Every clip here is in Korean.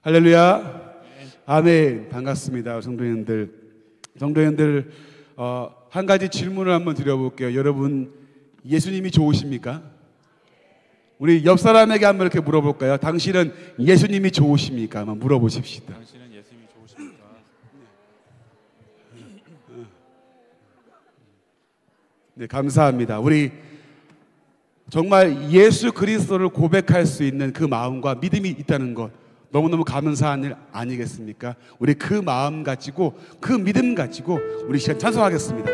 할렐루야. 아멘. 반갑습니다. 성도님들. 한 가지 질문을 한번 드려볼게요. 여러분, 예수님이 좋으십니까? 우리 옆 사람에게 한번 이렇게 물어볼까요? 당신은 예수님이 좋으십니까? 한번 물어보십시다. 당신은 예수님이 좋으십니까? 네, 감사합니다. 우리 정말 예수 그리스도를 고백할 수 있는 그 마음과 믿음이 있다는 것, 너무너무 감사한 일 아니겠습니까? 우리 그 마음 가지고, 그 믿음 가지고 우리 시간 찬송하겠습니다.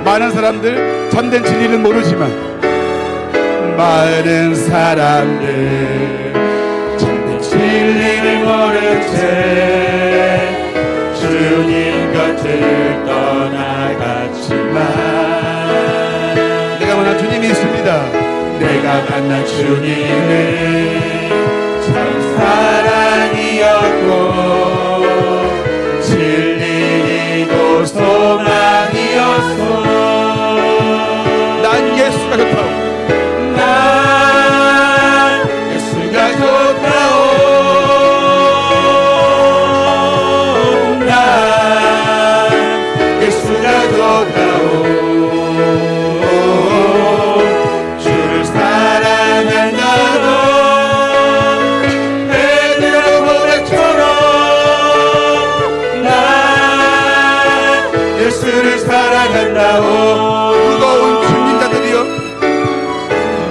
많은 사람들 참된 진리는 모르지만, 많은 사람들 참된 진리를 모른 채 주님 곁을 떠나갔지만, 내가 만난 주님이 있습니다. 내가 만난 주님은 참 사랑이었고 진리이고 소망이었소. 난 예수가 좋다오. 난 예수가 좋다오. 난 예수가 좋다오. 주를 사랑한다고 베드로 고백처럼 난 예수를 사랑한다고. 무거운 짐진자들이여,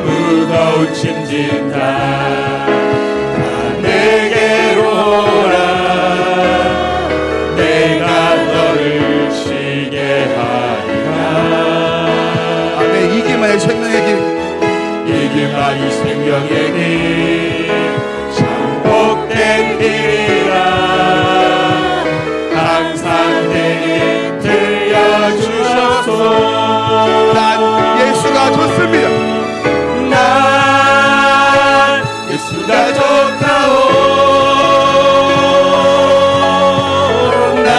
무거운 짐진 다 내게로 오라. 내가 너를 쉬게 하리라. 아멘. 이 길만이 생명의 길, 이 길만이 생명의 길, 참 복된 길이라. 항상 내게 들려주셔서 난 예수가 좋습니다. 난 예수가 좋다오. 난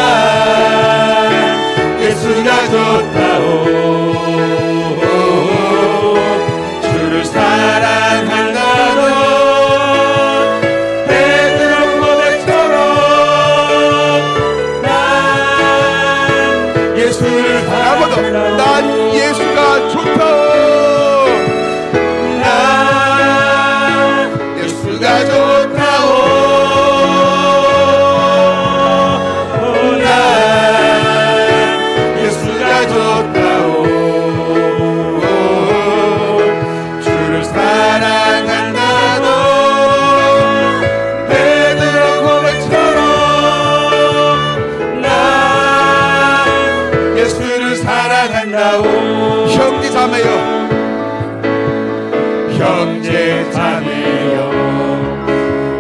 예수가 좋다오. 주를 사랑한다고 베드로 고백처럼 난 예수를 사랑한다고. 난 예수가 좋다오. 난 예수가 좋다오. 난 예수가 좋다오. 주를 사랑한다고 베드로 고백처럼 난 예수를 사랑한다고. 형제 자매여, 형제 자매여,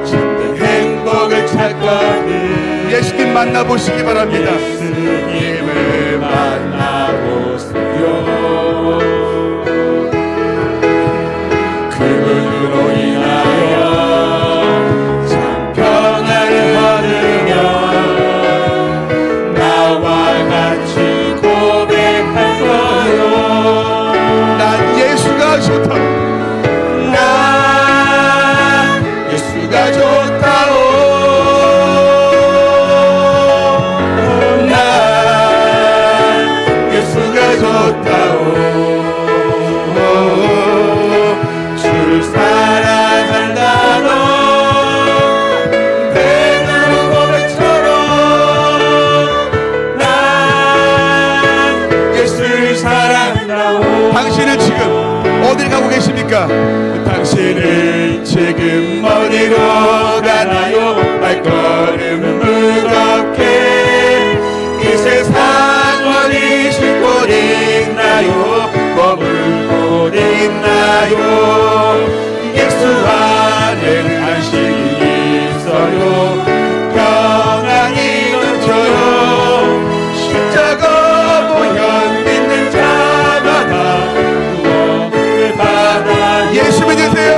참된 행복을 찾거든 예수님 만나보시기 바랍니다. 예수님을 만나보세요. 그분으로 인하여 참 평안을 얻으며 나와 같이 고백할 거요. 난 예수가 좋다. 난 예수가 좋다오. 난 예수가 좋다오. 주를 사랑한다고 베드로 고백처럼 난 예수를 사랑한다고. 당신은 지금 어딜 가고 계십니까? 당신은 지금 어디로 가나요? 발걸음은 무겁게 이 세상 어디 쉴 곳 있나요? 머물 곳 있나요? 예수 안에는 안식이 있어요. 평안이 넘쳐요. 십자가 보혈 믿는 자마다 구원을 받아. 예수 믿으세요.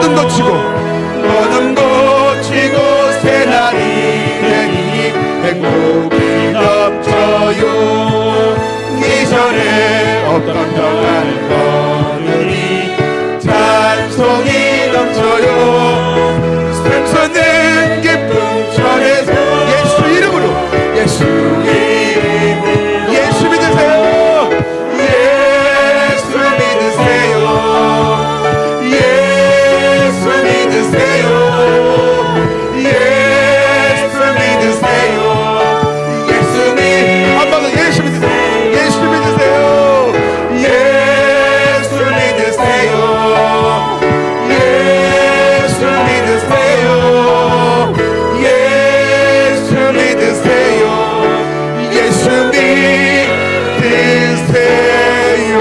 모든 고치고 새날이 되니 행복이 넘쳐요. 이전에 없던 평안을 거두니 찬송이 넘쳐요. 샘솟는 기쁨 전에서 예수 이름으로 예수 믿으세요. 예수 믿으세요. 예수 믿으세요. 예수 믿으세요. 한 번 더 예수 믿으세요. 예수 믿으세요. 예수 믿으세요. 예수 믿으세요. 예수 믿으세요. 예수 믿으세요.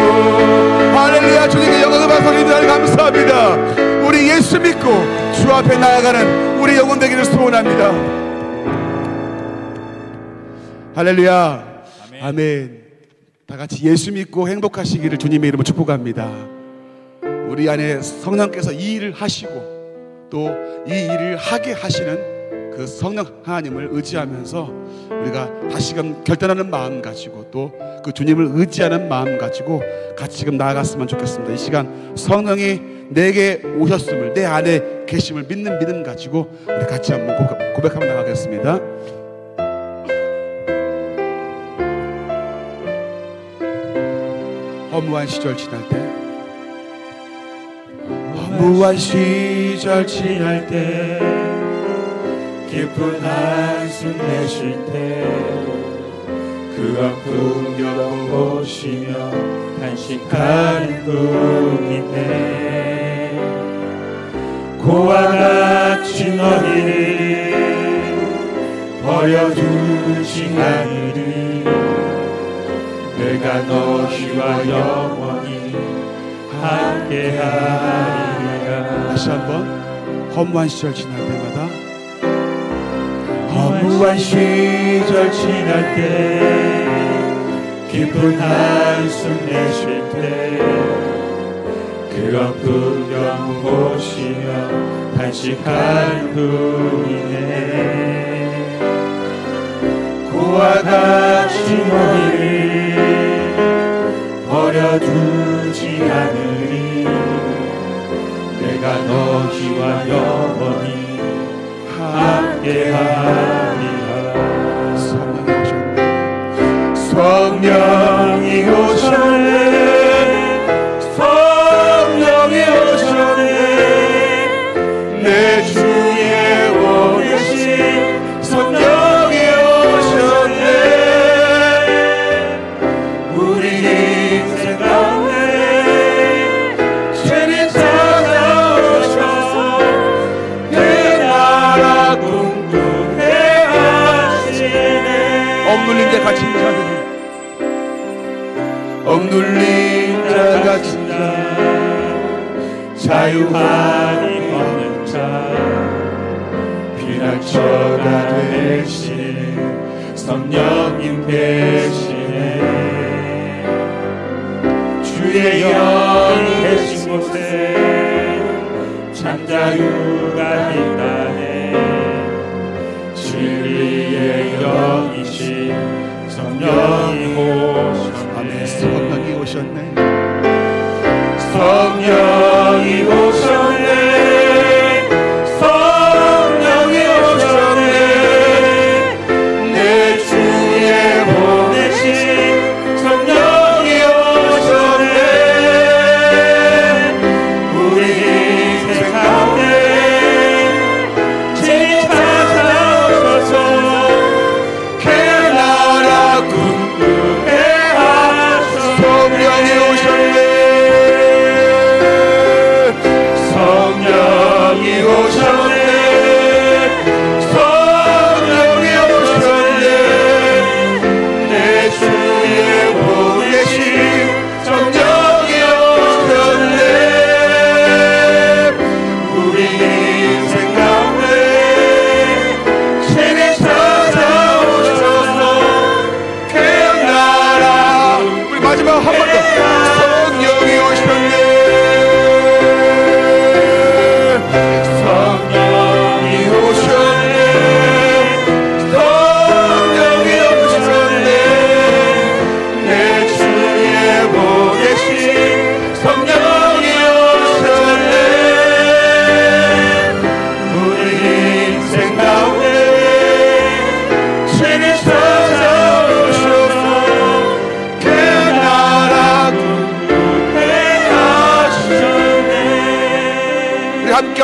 할렐루야. 주님께 영광을 받습니다. 감사합니다. 우리 예수 믿고 주 앞에 나아가는 우리 영혼 되기를 소원합니다. 할렐루야. 아멘. 다 같이 예수 믿고 행복하시기를 주님의 이름으로 축복합니다. 우리 안에 성령께서 이 일을 하시고 또 이 일을 하게 하시는 그 성령 하나님을 의지하면서 우리가 다시금 결단하는 마음 가지고 또 그 주님을 의지하는 마음 가지고 같이 지금 나아갔으면 좋겠습니다. 이 시간 성령이 내게 오셨음을, 내 안에 계심을 믿는 믿음 가지고 우리 같이 한번 고백하며 나가겠습니다. 허무한 시절 지날 때, 허무한 시절 지날 때, 깊은 한숨 내쉴 때, 그런 풍경 보시며 탄식하는 분인데, 고와 같이 너희를 버려두지 않으리. 내가 너희와 영원히 함께하리라. 다시 한번. 허무한 시절 지날 때마다, 허무한 시절 지날 때, 깊은 한숨 내쉴 때, 그런 풍경 보시며 탄식한 분이네. 고와 같이 너희를 버려두지 않으리. 내가 너희와 영원히 함께하리라. 성령이 오셨네. 성령이 오셨네. 내 주의 원하신 성령이 오셨네. 우리 인생 가운데 죄를 찾아오셔서 그 나라 꿈꾸게 하시네. 억눌린 자 갇힌 자들이, 억눌린 자 갇힌 자, 자유함이 없는 자, 피난처가 되시는 성령님 계시네. 주의 영이 계신 곳에 참 자유가 있다네. 진리의 영이신 성령이 오셨네. 성령이 오셨네. 성령이 오셨네. 성령이 오셨네. 내 주의 보내신 성령이 오셨네. 우리 인생 가운데 죄를 찾아오셔서 그 나라 꿈꾸게 하소서. 성령이 오셨네.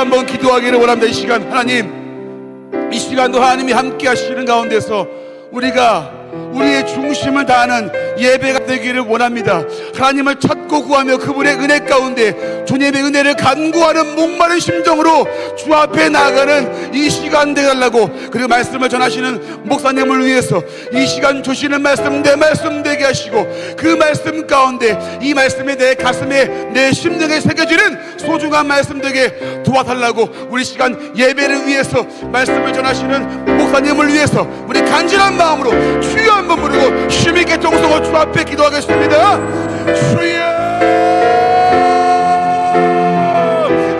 한번 기도하기를 원합니다. 이 시간 하나님, 이 시간도 하나님이 함께 하시는 가운데서 우리가 우리의 중심을 다하는 예배가 되기를 원합니다. 하나님을 찾고 구하며 그분의 은혜 가운데 주님의 은혜를 간구하는 목마른 심정으로 주 앞에 나아가는 이 시간 되달라고, 그리고 말씀을 전하시는 목사님을 위해서 이 시간 주시는 말씀 내 말씀 되게 하시고, 그 말씀 가운데 이 말씀이 내 가슴에 내 심령에 새겨지는 소중한 말씀 되게 도와달라고, 우리 시간 예배를 위해서 말씀을 전하시는 목사님을 위해서 우리 간절한 마음으로 주여 한번 부르고 힘있게 동성으로 주 앞에 기도하겠습니다. 주여,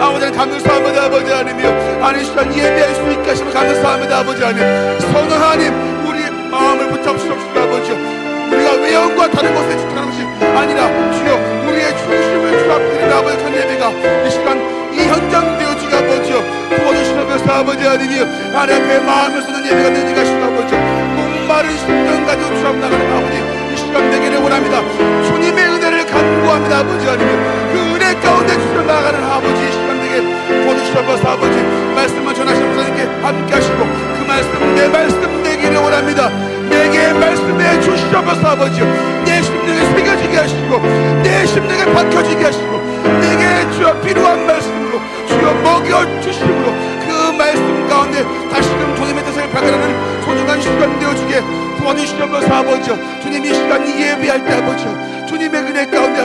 아버지 감사합니다. 아버지 하나님이여, 아니 시간 예배할 수 있게 하시면 감사합니다. 아버지 하나님, 성령 하나님, 우리 마음을 붙잡으시옵소서. 아버지, 우리가 외형과 다른 곳에 집중하는 것이 아니라 주여 우리의 중심을 주 앞에 드리는 아버지 전 예배가 이 시간 이 현장 되어지게 아버지여 도와주시옵소서. 아버지 하나님이여, 하나님의 마음을 쏟는 예배가 되게 하시고 아버지, 목마른 심령 가지고 주 앞에 나가는 아버지 이 시간 되기를 원합니다. 주님의 은혜를 간구합니다. 아버지 하나님, 그 은혜 가운데 주여 나가는 아버지 이 시간 되게 도와주시옵소서. 아버지, 말씀을 전하시는 목사님께 함께 하시고 그 말씀 내 말씀 되기를 원합니다. 내게 말씀해 주시옵소서. 아버지, 내 심령에 새겨지게 하시고 내 심령에 박혀지게 하시고 내게 주여 필요한 말씀으로 주여 먹여주심으로 그 말씀 가운데 다시금 주님의 뜻을 발견하는 소중한 시간 되어주게 도와주시옵소서. 아버지, 주님 이 시간 예배할 때 아버지 주님의 은혜 가운데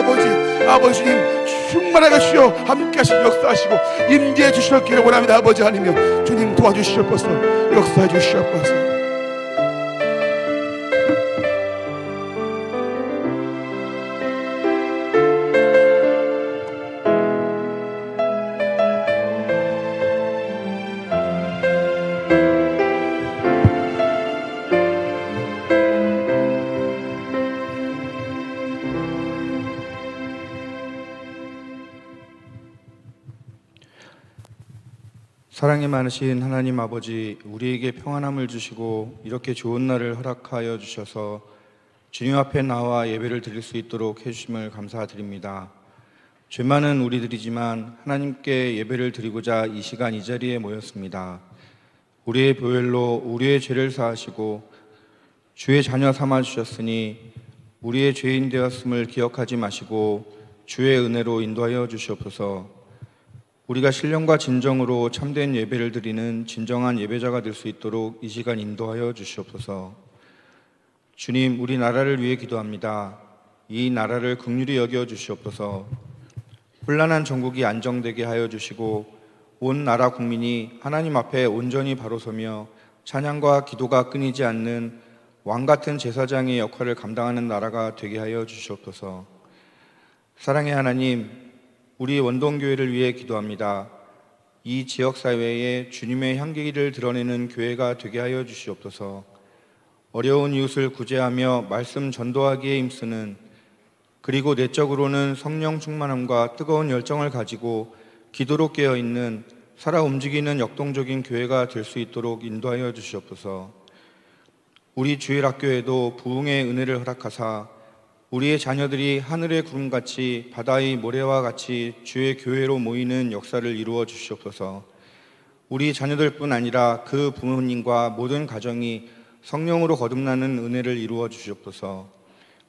아버지 주님 충만하게 주여 함께 하시고 역사하시고 임재해 주시옵기를 원합니다. 아버지 하나님이여, 주님 도와주시옵소서. 역사해 주시옵소서. 사랑이 많으신 하나님 아버지, 우리에게 평안함을 주시고 이렇게 좋은 날을 허락하여 주셔서 주님 앞에 나와 예배를 드릴 수 있도록 해주심을 감사드립니다. 죄 많은 우리들이지만 하나님께 예배를 드리고자 이 시간 이 자리에 모였습니다. 우리의 보혈로 우리의 죄를 사하시고 주의 자녀 삼아 주셨으니 우리의 죄인 되었음을 기억하지 마시고 주의 은혜로 인도하여 주시옵소서. 우리가 신령과 진정으로 참된 예배를 드리는 진정한 예배자가 될 수 있도록 이 시간 인도하여 주시옵소서. 주님, 우리 나라를 위해 기도합니다. 이 나라를 긍휼히 여겨 주시옵소서. 혼란한 전국이 안정되게 하여 주시고 온 나라 국민이 하나님 앞에 온전히 바로 서며 찬양과 기도가 끊이지 않는 왕같은 제사장의 역할을 감당하는 나라가 되게 하여 주시옵소서. 사랑의 하나님, 우리 원동교회를 위해 기도합니다. 이 지역사회에 주님의 향기를 드러내는 교회가 되게 하여 주시옵소서. 어려운 이웃을 구제하며 말씀 전도하기에 힘쓰는, 그리고 내적으로는 성령 충만함과 뜨거운 열정을 가지고 기도로 깨어있는 살아 움직이는 역동적인 교회가 될 수 있도록 인도하여 주시옵소서. 우리 주일학교에도 부흥의 은혜를 허락하사 우리의 자녀들이 하늘의 구름같이 바다의 모래와 같이 주의 교회로 모이는 역사를 이루어 주시옵소서. 우리 자녀들뿐 아니라 그 부모님과 모든 가정이 성령으로 거듭나는 은혜를 이루어 주시옵소서.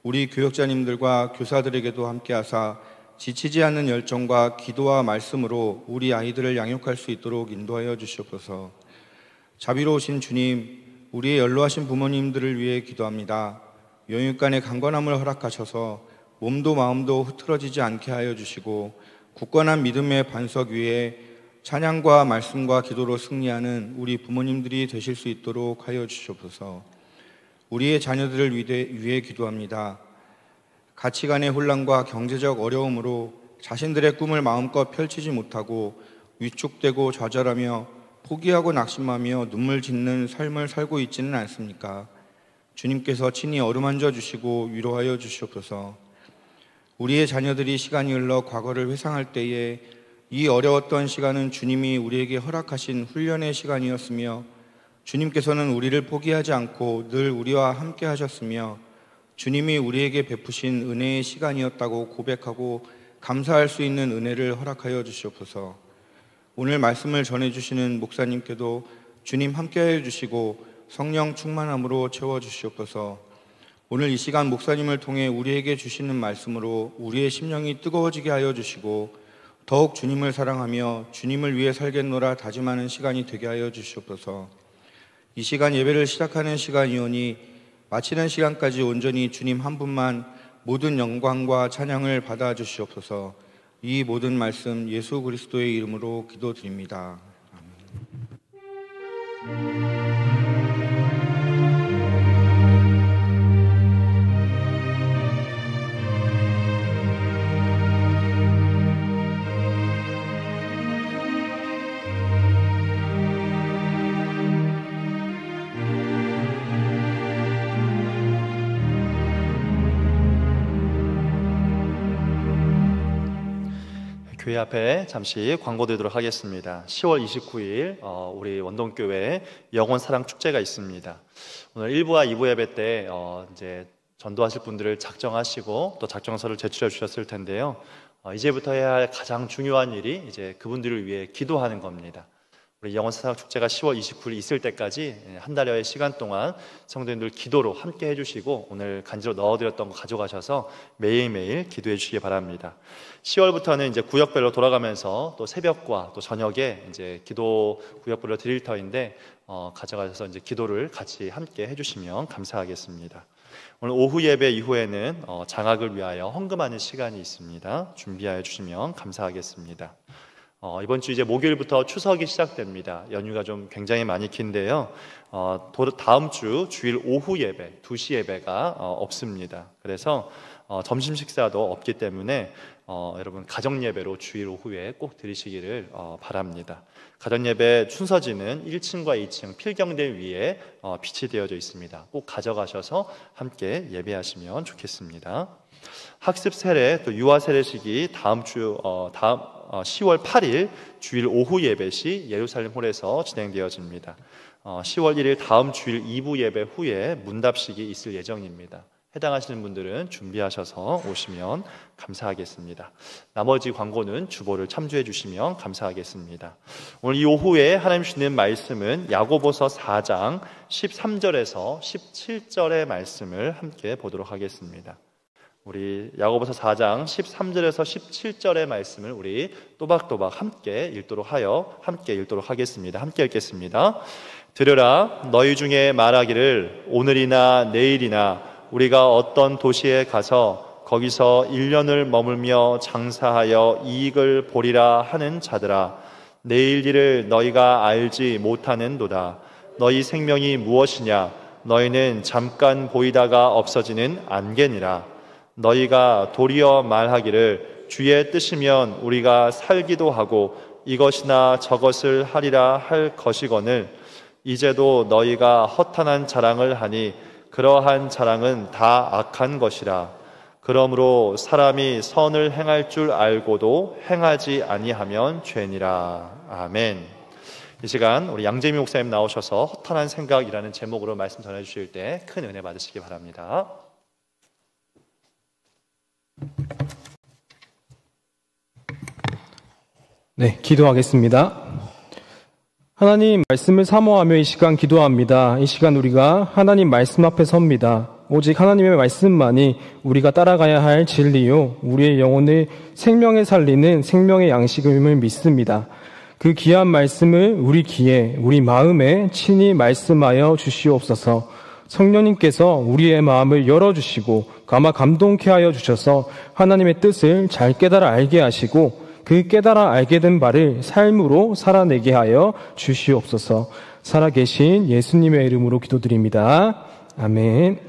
우리 교역자님들과 교사들에게도 함께하사 지치지 않는 열정과 기도와 말씀으로 우리 아이들을 양육할 수 있도록 인도하여 주시옵소서. 자비로우신 주님, 우리의 연로하신 부모님들을 위해 기도합니다. 영육간의 강건함을 허락하셔서 몸도 마음도 흐트러지지 않게 하여 주시고 굳건한 믿음의 반석 위에 찬양과 말씀과 기도로 승리하는 우리 부모님들이 되실 수 있도록 하여 주시옵소서. 우리의 자녀들을 위해 기도합니다. 가치관의 혼란과 경제적 어려움으로 자신들의 꿈을 마음껏 펼치지 못하고 위축되고 좌절하며 포기하고 낙심하며 눈물 짓는 삶을 살고 있지는 않습니까? 주님께서 친히 어루만져 주시고 위로하여 주시옵소서. 우리의 자녀들이 시간이 흘러 과거를 회상할 때에 이 어려웠던 시간은 주님이 우리에게 허락하신 훈련의 시간이었으며 주님께서는 우리를 포기하지 않고 늘 우리와 함께 하셨으며 주님이 우리에게 베푸신 은혜의 시간이었다고 고백하고 감사할 수 있는 은혜를 허락하여 주시옵소서. 오늘 말씀을 전해주시는 목사님께도 주님 함께해 주시고 성령 충만함으로 채워주시옵소서. 오늘 이 시간 목사님을 통해 우리에게 주시는 말씀으로 우리의 심령이 뜨거워지게 하여 주시고 더욱 주님을 사랑하며 주님을 위해 살겠노라 다짐하는 시간이 되게 하여 주시옵소서. 이 시간 예배를 시작하는 시간이오니 마치는 시간까지 온전히 주님 한 분만 모든 영광과 찬양을 받아 주시옵소서. 이 모든 말씀 예수 그리스도의 이름으로 기도드립니다. 아멘. 교회 앞에 잠시 광고 드리도록 하겠습니다. 10월 29일 우리 원동교회에 영원 사랑 축제가 있습니다. 오늘 1부와 2부 예배 때 이제 전도하실 분들을 작정하시고 또 작정서를 제출해 주셨을 텐데요. 이제부터 해야 할 가장 중요한 일이 이제 그분들을 위해 기도하는 겁니다. 우리 영원 사랑 축제가 10월 29일 있을 때까지 한 달여의 시간 동안 성도님들 기도로 함께 해주시고 오늘 간지로 넣어드렸던 거 가져가셔서 매일매일 기도해 주시기 바랍니다. 10월부터는 이제 구역별로 돌아가면서 또 새벽과 또 저녁에 이제 기도 구역별로 드릴 터인데 가져가셔서 이제 기도를 같이 함께 해주시면 감사하겠습니다. 오늘 오후 예배 이후에는 장학을 위하여 헌금하는 시간이 있습니다. 준비하여 주시면 감사하겠습니다. 이번 주 이제 목요일부터 추석이 시작됩니다. 연휴가 좀 굉장히 많이 긴데요. 다음 주 주일 오후 예배, 2시 예배가 없습니다. 그래서 점심 식사도 없기 때문에 여러분 가정 예배로 주일 오후에 꼭 드리시기를 바랍니다. 가정 예배 순서지는 1층과 2층 필경대 위에 빛이 되어져 있습니다. 꼭 가져가셔서 함께 예배하시면 좋겠습니다. 학습 세례 또 유아 세례식이 다음 10월 8일 주일 오후 예배 시 예루살렘 홀에서 진행되어집니다. 10월 1일 다음 주일 2부 예배 후에 문답식이 있을 예정입니다. 해당하시는 분들은 준비하셔서 오시면 감사하겠습니다. 나머지 광고는 주보를 참조해 주시면 감사하겠습니다. 오늘 이 오후에 하나님 주시는 말씀은 야고보서 4장 13절에서 17절의 말씀을 함께 보도록 하겠습니다. 우리 야고보서 4장 13절에서 17절의 말씀을 우리 또박또박 함께 읽도록 하겠습니다. 함께 읽겠습니다. 들으라, 너희 중에 말하기를 오늘이나 내일이나 우리가 어떤 도시에 가서 거기서 1년을 머물며 장사하여 이익을 보리라 하는 자들아, 내일 일을 너희가 알지 못하는도다. 너희 생명이 무엇이냐? 너희는 잠깐 보이다가 없어지는 안개니라. 너희가 도리어 말하기를 주의 뜻이면 우리가 살기도 하고 이것이나 저것을 하리라 할 것이거늘 이제도 너희가 허탄한 자랑을 하니 그러한 자랑은 다 악한 것이라. 그러므로 사람이 선을 행할 줄 알고도 행하지 아니하면 죄니라. 아멘. 이 시간 우리 양재미 목사님 나오셔서 허탄한 생각이라는 제목으로 말씀 전해주실 때 큰 은혜 받으시기 바랍니다. 네, 기도하겠습니다. 하나님 말씀을 사모하며 이 시간 기도합니다. 이 시간 우리가 하나님 말씀 앞에 섭니다. 오직 하나님의 말씀만이 우리가 따라가야 할 진리요 우리의 영혼을 생명에 살리는 생명의 양식임을 믿습니다. 그 귀한 말씀을 우리 귀에 우리 마음에 친히 말씀하여 주시옵소서. 성령님께서 우리의 마음을 열어주시고 아마 감동케 하여 주셔서 하나님의 뜻을 잘 깨달아 알게 하시고 그 깨달아 알게 된 바를 삶으로 살아내게 하여 주시옵소서. 살아계신 예수님의 이름으로 기도드립니다. 아멘.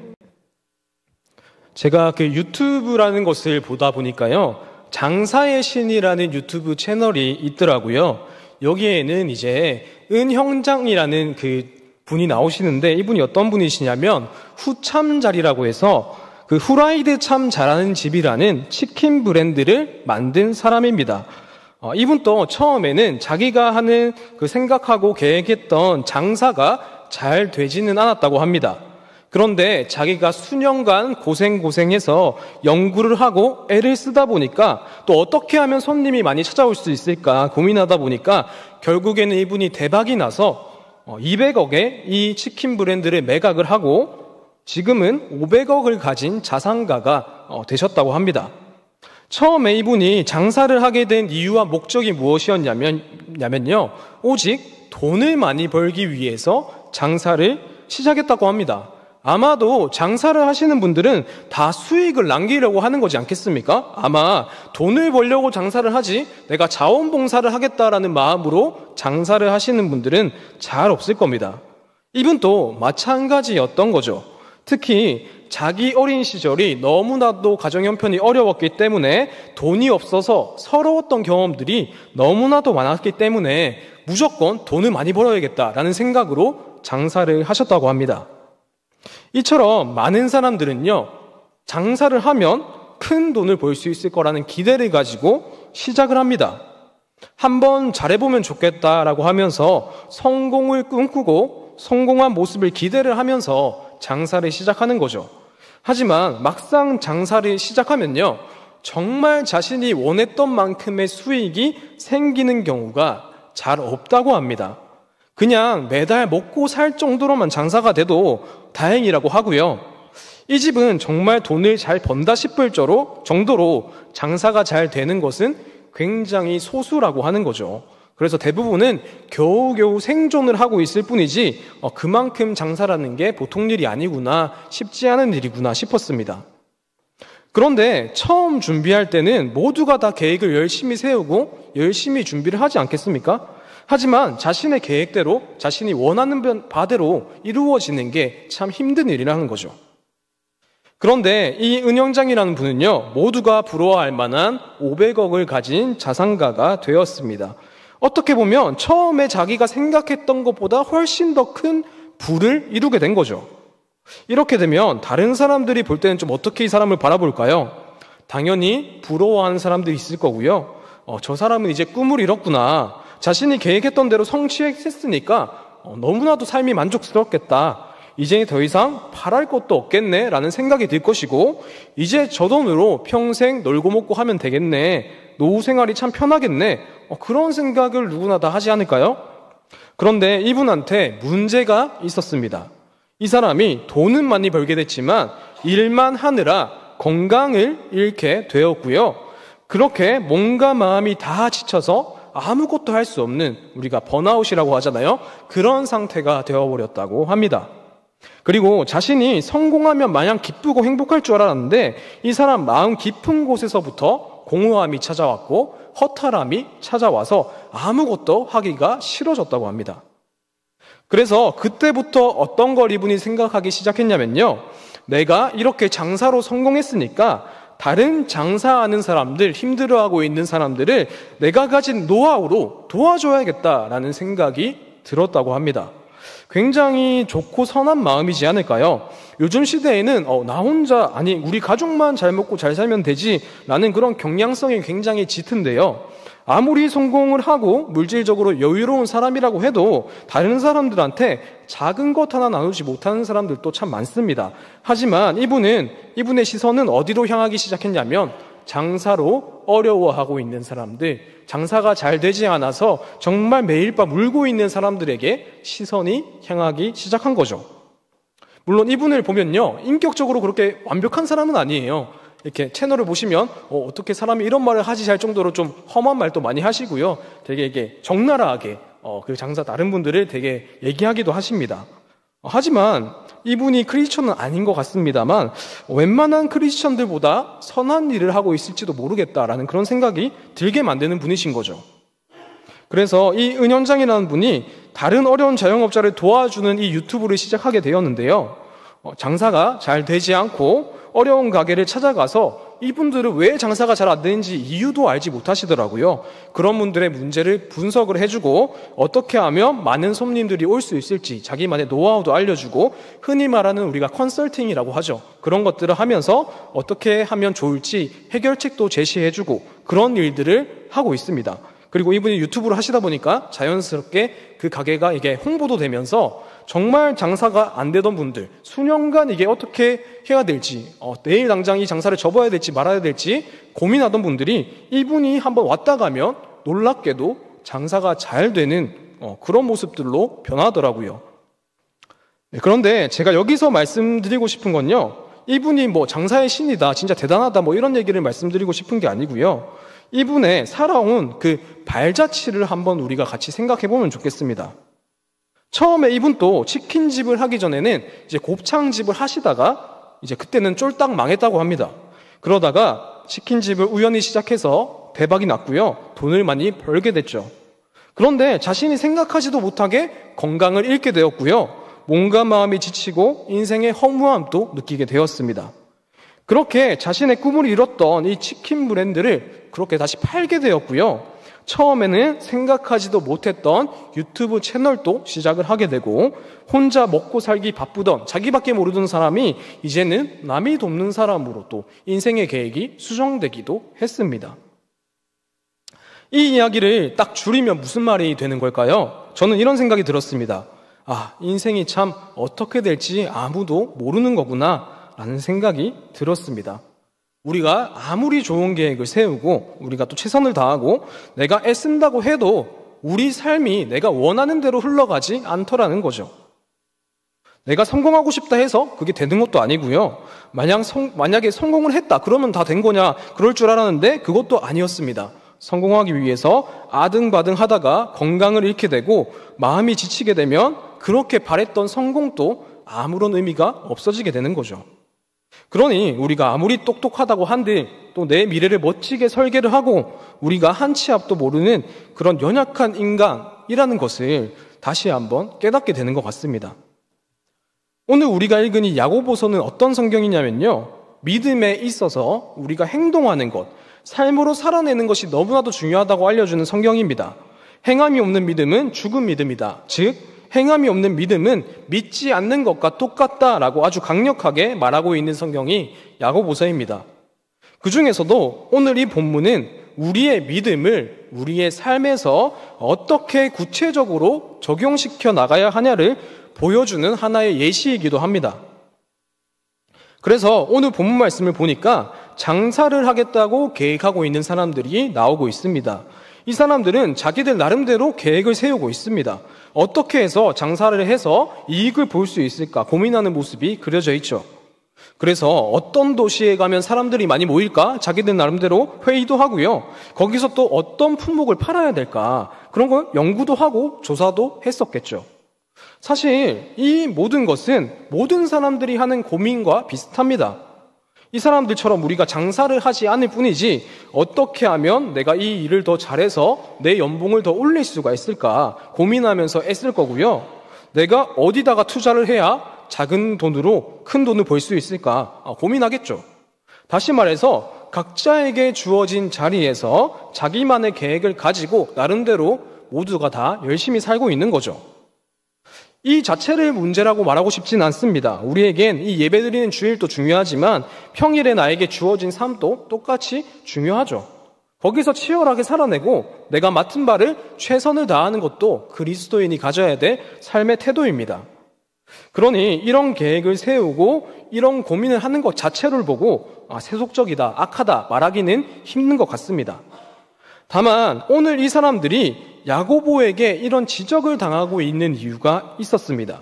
제가 그 유튜브라는 것을 보다 보니까요, 장사의 신이라는 유튜브 채널이 있더라고요. 여기에는 이제 은형장이라는 그 분이 나오시는데, 이분이 어떤 분이시냐면 후참잘이라고 해서 그 후라이드 참 잘하는 집이라는 치킨 브랜드를 만든 사람입니다. 이분도 처음에는 자기가 하는 그 생각하고 계획했던 장사가 잘 되지는 않았다고 합니다. 그런데 자기가 수년간 고생해서 연구를 하고 애를 쓰다 보니까 또 어떻게 하면 손님이 많이 찾아올 수 있을까 고민하다 보니까 결국에는 이분이 대박이 나서 200억에 이 치킨 브랜드를 매각을 하고 지금은 500억을 가진 자산가가 되셨다고 합니다. 처음에 이분이 장사를 하게 된 이유와 목적이 무엇이었냐면요. 오직 돈을 많이 벌기 위해서 장사를 시작했다고 합니다. 아마도 장사를 하시는 분들은 다 수익을 남기려고 하는 거지 않겠습니까? 아마 돈을 벌려고 장사를 하지 내가 자원봉사를 하겠다라는 마음으로 장사를 하시는 분들은 잘 없을 겁니다. 이분도 마찬가지였던 거죠. 특히 자기 어린 시절이 너무나도 가정 형편이 어려웠기 때문에 돈이 없어서 서러웠던 경험들이 너무나도 많았기 때문에 무조건 돈을 많이 벌어야겠다라는 생각으로 장사를 하셨다고 합니다. 이처럼 많은 사람들은요, 장사를 하면 큰 돈을 벌 수 있을 거라는 기대를 가지고 시작을 합니다. 한번 잘해보면 좋겠다라고 하면서 성공을 꿈꾸고 성공한 모습을 기대를 하면서 장사를 시작하는 거죠. 하지만 막상 장사를 시작하면요, 정말 자신이 원했던 만큼의 수익이 생기는 경우가 잘 없다고 합니다. 그냥 매달 먹고 살 정도로만 장사가 돼도 다행이라고 하고요. 이 집은 정말 돈을 잘 번다 싶을 정도로 장사가 잘 되는 것은 굉장히 소수라고 하는 거죠. 그래서 대부분은 겨우겨우 생존을 하고 있을 뿐이지 그만큼 장사라는 게 보통 일이 아니구나, 쉽지 않은 일이구나 싶었습니다. 그런데 처음 준비할 때는 모두가 다 계획을 열심히 세우고 열심히 준비를 하지 않겠습니까? 하지만 자신의 계획대로 자신이 원하는 바대로 이루어지는 게 참 힘든 일이라는 거죠. 그런데 이 은영장이라는 분은요, 모두가 부러워할 만한 500억을 가진 자산가가 되었습니다. 어떻게 보면 처음에 자기가 생각했던 것보다 훨씬 더 큰 부를 이루게 된 거죠. 이렇게 되면 다른 사람들이 볼 때는 좀 어떻게 이 사람을 바라볼까요? 당연히 부러워하는 사람들이 있을 거고요. 저 사람은 이제 꿈을 이뤘구나. 자신이 계획했던 대로 성취했으니까 너무나도 삶이 만족스럽겠다. 이제 더 이상 바랄 것도 없겠네 라는 생각이 들 것이고, 이제 저 돈으로 평생 놀고 먹고 하면 되겠네, 노후 생활이 참 편하겠네, 그런 생각을 누구나 다 하지 않을까요? 그런데 이분한테 문제가 있었습니다. 이 사람이 돈은 많이 벌게 됐지만 일만 하느라 건강을 잃게 되었고요. 그렇게 몸과 마음이 다 지쳐서 아무것도 할 수 없는, 우리가 번아웃이라고 하잖아요. 그런 상태가 되어버렸다고 합니다. 그리고 자신이 성공하면 마냥 기쁘고 행복할 줄 알았는데 이 사람 마음 깊은 곳에서부터 공허함이 찾아왔고 허탈함이 찾아와서 아무것도 하기가 싫어졌다고 합니다. 그래서 그때부터 어떤 걸 이분이 생각하기 시작했냐면요, 내가 이렇게 장사로 성공했으니까 다른 장사하는 사람들, 힘들어하고 있는 사람들을 내가 가진 노하우로 도와줘야겠다라는 생각이 들었다고 합니다. 굉장히 좋고 선한 마음이지 않을까요? 요즘 시대에는 나 혼자, 아니 우리 가족만 잘 먹고 잘 살면 되지 라는 그런 경향성이 굉장히 짙은데요, 아무리 성공을 하고 물질적으로 여유로운 사람이라고 해도 다른 사람들한테 작은 것 하나 나누지 못하는 사람들도 참 많습니다. 하지만 이분의 시선은 어디로 향하기 시작했냐면 장사로 어려워하고 있는 사람들, 장사가 잘 되지 않아서 정말 매일 밤 울고 있는 사람들에게 시선이 향하기 시작한 거죠. 물론 이분을 보면요, 인격적으로 그렇게 완벽한 사람은 아니에요. 이렇게 채널을 보시면 어떻게 사람이 이런 말을 하지 할 정도로 좀 험한 말도 많이 하시고요, 되게 이게 적나라하게 그 장사 다른 분들을 되게 얘기하기도 하십니다. 하지만 이분이 크리스천은 아닌 것 같습니다만 웬만한 크리스천들보다 선한 일을 하고 있을지도 모르겠다라는 그런 생각이 들게 만드는 분이신 거죠. 그래서 이 은현장이라는 분이 다른 어려운 자영업자를 도와주는 이 유튜브를 시작하게 되었는데요, 장사가 잘 되지 않고 어려운 가게를 찾아가서 이분들은 왜 장사가 잘 안 되는지 이유도 알지 못하시더라고요. 그런 분들의 문제를 분석을 해주고 어떻게 하면 많은 손님들이 올 수 있을지 자기만의 노하우도 알려주고, 흔히 말하는 우리가 컨설팅이라고 하죠. 그런 것들을 하면서 어떻게 하면 좋을지 해결책도 제시해주고 그런 일들을 하고 있습니다. 그리고 이분이 유튜브를 하시다 보니까 자연스럽게 그 가게가 이게 홍보도 되면서 정말 장사가 안 되던 분들, 수년간 이게 어떻게 해야 될지, 내일 당장 이 장사를 접어야 될지 말아야 될지 고민하던 분들이 이분이 한번 왔다 가면 놀랍게도 장사가 잘 되는 그런 모습들로 변하더라고요. 네, 그런데 제가 여기서 말씀드리고 싶은 건요, 이분이 뭐 장사의 신이다, 진짜 대단하다, 뭐 이런 얘기를 말씀드리고 싶은 게 아니고요. 이분의 살아온 그 발자취를 한번 우리가 같이 생각해 보면 좋겠습니다. 처음에 이분도 치킨집을 하기 전에는 이제 곱창집을 하시다가 이제 그때는 쫄딱 망했다고 합니다. 그러다가 치킨집을 우연히 시작해서 대박이 났고요. 돈을 많이 벌게 됐죠. 그런데 자신이 생각하지도 못하게 건강을 잃게 되었고요. 몸과 마음이 지치고 인생의 허무함도 느끼게 되었습니다. 그렇게 자신의 꿈을 이뤘던 이 치킨 브랜드를 그렇게 다시 팔게 되었고요. 처음에는 생각하지도 못했던 유튜브 채널도 시작을 하게 되고 혼자 먹고 살기 바쁘던 자기밖에 모르던 사람이 이제는 남이 돕는 사람으로 또 인생의 계획이 수정되기도 했습니다. 이 이야기를 딱 줄이면 무슨 말이 되는 걸까요? 저는 이런 생각이 들었습니다. 인생이 참 어떻게 될지 아무도 모르는 거구나 라는 생각이 들었습니다. 우리가 아무리 좋은 계획을 세우고 우리가 또 최선을 다하고 내가 애쓴다고 해도 우리 삶이 내가 원하는 대로 흘러가지 않더라는 거죠. 내가 성공하고 싶다 해서 그게 되는 것도 아니고요. 만약에 성공을 했다 그러면 다 된 거냐 그럴 줄 알았는데 그것도 아니었습니다. 성공하기 위해서 아등바등 하다가 건강을 잃게 되고 마음이 지치게 되면 그렇게 바랬던 성공도 아무런 의미가 없어지게 되는 거죠. 그러니 우리가 아무리 똑똑하다고 한들 또 내 미래를 멋지게 설계를 하고 우리가 한 치 앞도 모르는 그런 연약한 인간이라는 것을 다시 한번 깨닫게 되는 것 같습니다. 오늘 우리가 읽은 이 야고보서는 어떤 성경이냐면요, 믿음에 있어서 우리가 행동하는 것, 삶으로 살아내는 것이 너무나도 중요하다고 알려주는 성경입니다. 행함이 없는 믿음은 죽은 믿음이다. 즉 행함이 없는 믿음은 믿지 않는 것과 똑같다라고 아주 강력하게 말하고 있는 성경이 야고보서입니다. 그 중에서도 오늘 이 본문은 우리의 믿음을 우리의 삶에서 어떻게 구체적으로 적용시켜 나가야 하냐를 보여주는 하나의 예시이기도 합니다. 그래서 오늘 본문 말씀을 보니까 장사를 하겠다고 계획하고 있는 사람들이 나오고 있습니다. 이 사람들은 자기들 나름대로 계획을 세우고 있습니다. 어떻게 해서 장사를 해서 이익을 볼 수 있을까 고민하는 모습이 그려져 있죠. 그래서 어떤 도시에 가면 사람들이 많이 모일까 자기들 나름대로 회의도 하고요. 거기서 또 어떤 품목을 팔아야 될까 그런 걸 연구도 하고 조사도 했었겠죠. 사실 이 모든 것은 모든 사람들이 하는 고민과 비슷합니다. 이 사람들처럼 우리가 장사를 하지 않을 뿐이지 어떻게 하면 내가 이 일을 더 잘해서 내 연봉을 더 올릴 수가 있을까 고민하면서 애쓸 거고요. 내가 어디다가 투자를 해야 작은 돈으로 큰 돈을 벌 수 있을까 고민하겠죠. 다시 말해서 각자에게 주어진 자리에서 자기만의 계획을 가지고 나름대로 모두가 다 열심히 살고 있는 거죠. 이 자체를 문제라고 말하고 싶진 않습니다. 우리에겐 이 예배드리는 주일도 중요하지만 평일에 나에게 주어진 삶도 똑같이 중요하죠. 거기서 치열하게 살아내고 내가 맡은 바를 최선을 다하는 것도 그리스도인이 가져야 될 삶의 태도입니다. 그러니 이런 계획을 세우고 이런 고민을 하는 것 자체를 보고 세속적이다, 악하다 말하기는 힘든 것 같습니다. 다만 오늘 이 사람들이 야고보에게 이런 지적을 당하고 있는 이유가 있었습니다.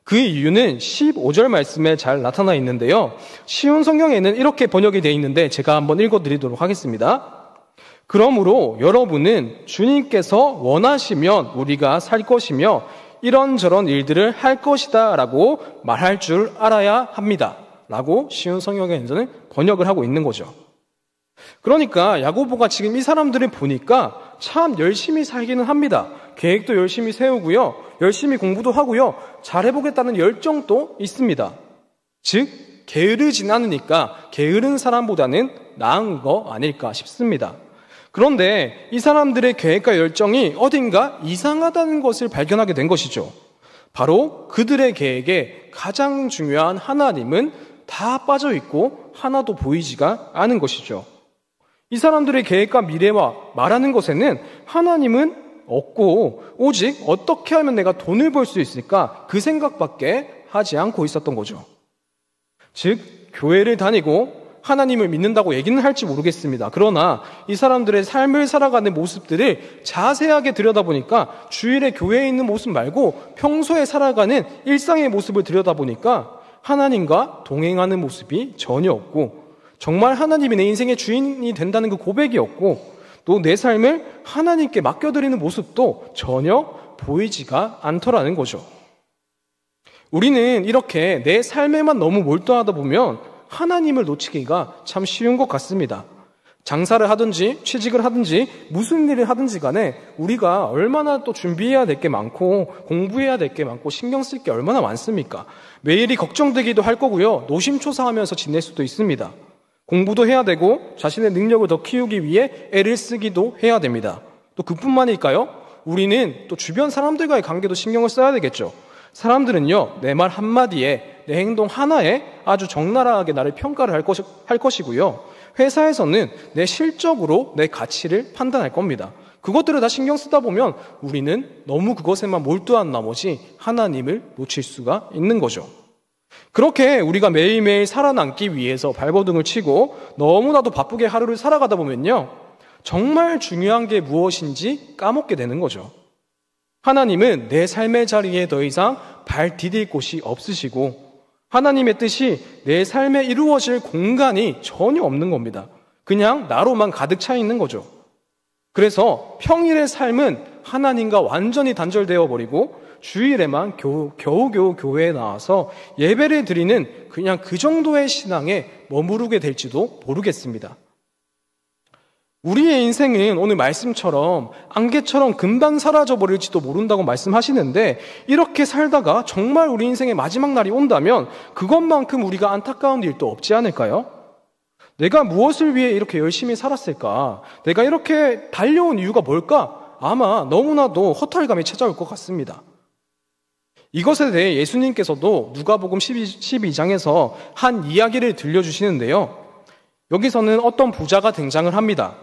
그 이유는 15절 말씀에 잘 나타나 있는데요. 쉬운 성경에는 이렇게 번역이 되어 있는데 제가 한번 읽어드리도록 하겠습니다. 그러므로 여러분은 주님께서 원하시면 우리가 살 것이며 이런저런 일들을 할 것이다 라고 말할 줄 알아야 합니다. 라고 쉬운 성경에는 번역을 하고 있는 거죠. 그러니까 야고보가 지금 이 사람들을 보니까 참 열심히 살기는 합니다. 계획도 열심히 세우고요. 열심히 공부도 하고요. 잘해보겠다는 열정도 있습니다. 즉 게으르진 않으니까 게으른 사람보다는 나은 거 아닐까 싶습니다. 그런데 이 사람들의 계획과 열정이 어딘가 이상하다는 것을 발견하게 된 것이죠. 바로 그들의 계획에 가장 중요한 하나님은 다 빠져있고 하나도 보이지가 않은 것이죠. 이 사람들의 계획과 미래와 말하는 것에는 하나님은 없고 오직 어떻게 하면 내가 돈을 벌 수 있을까 그 생각밖에 하지 않고 있었던 거죠. 즉 교회를 다니고 하나님을 믿는다고 얘기는 할지 모르겠습니다. 그러나 이 사람들의 삶을 살아가는 모습들을 자세하게 들여다보니까 주일에 교회에 있는 모습 말고 평소에 살아가는 일상의 모습을 들여다보니까 하나님과 동행하는 모습이 전혀 없고 정말 하나님이 내 인생의 주인이 된다는 그 고백이 없고 또 내 삶을 하나님께 맡겨드리는 모습도 전혀 보이지가 않더라는 거죠. 우리는 이렇게 내 삶에만 너무 몰두하다 보면 하나님을 놓치기가 참 쉬운 것 같습니다. 장사를 하든지 취직을 하든지 무슨 일을 하든지 간에 우리가 얼마나 또 준비해야 될 게 많고 공부해야 될 게 많고 신경 쓸 게 얼마나 많습니까? 매일이 걱정되기도 할 거고요. 노심초사하면서 지낼 수도 있습니다. 공부도 해야 되고 자신의 능력을 더 키우기 위해 애를 쓰기도 해야 됩니다. 또 그뿐만일까요? 우리는 또 주변 사람들과의 관계도 신경을 써야 되겠죠. 사람들은요, 내 말 한마디에 내 행동 하나에 아주 적나라하게 나를 평가를 할 것이고요. 회사에서는 내 실적으로 내 가치를 판단할 겁니다. 그것들을 다 신경 쓰다 보면 우리는 너무 그것에만 몰두한 나머지 하나님을 놓칠 수가 있는 거죠. 그렇게 우리가 매일매일 살아남기 위해서 발버둥을 치고 너무나도 바쁘게 하루를 살아가다 보면요, 정말 중요한 게 무엇인지 까먹게 되는 거죠. 하나님은 내 삶의 자리에 더 이상 발 디딜 곳이 없으시고 하나님의 뜻이 내 삶에 이루어질 공간이 전혀 없는 겁니다. 그냥 나로만 가득 차 있는 거죠. 그래서 평일의 삶은 하나님과 완전히 단절되어 버리고 주일에만 겨우겨우 교회에 나와서 예배를 드리는 그냥 그 정도의 신앙에 머무르게 될지도 모르겠습니다. 우리의 인생은 오늘 말씀처럼 안개처럼 금방 사라져버릴지도 모른다고 말씀하시는데 이렇게 살다가 정말 우리 인생의 마지막 날이 온다면 그것만큼 우리가 안타까운 일도 없지 않을까요? 내가 무엇을 위해 이렇게 열심히 살았을까? 내가 이렇게 달려온 이유가 뭘까? 아마 너무나도 허탈감이 찾아올 것 같습니다. 이것에 대해 예수님께서도 누가복음 12장에서 한 이야기를 들려주시는데요. 여기서는 어떤 부자가 등장을 합니다.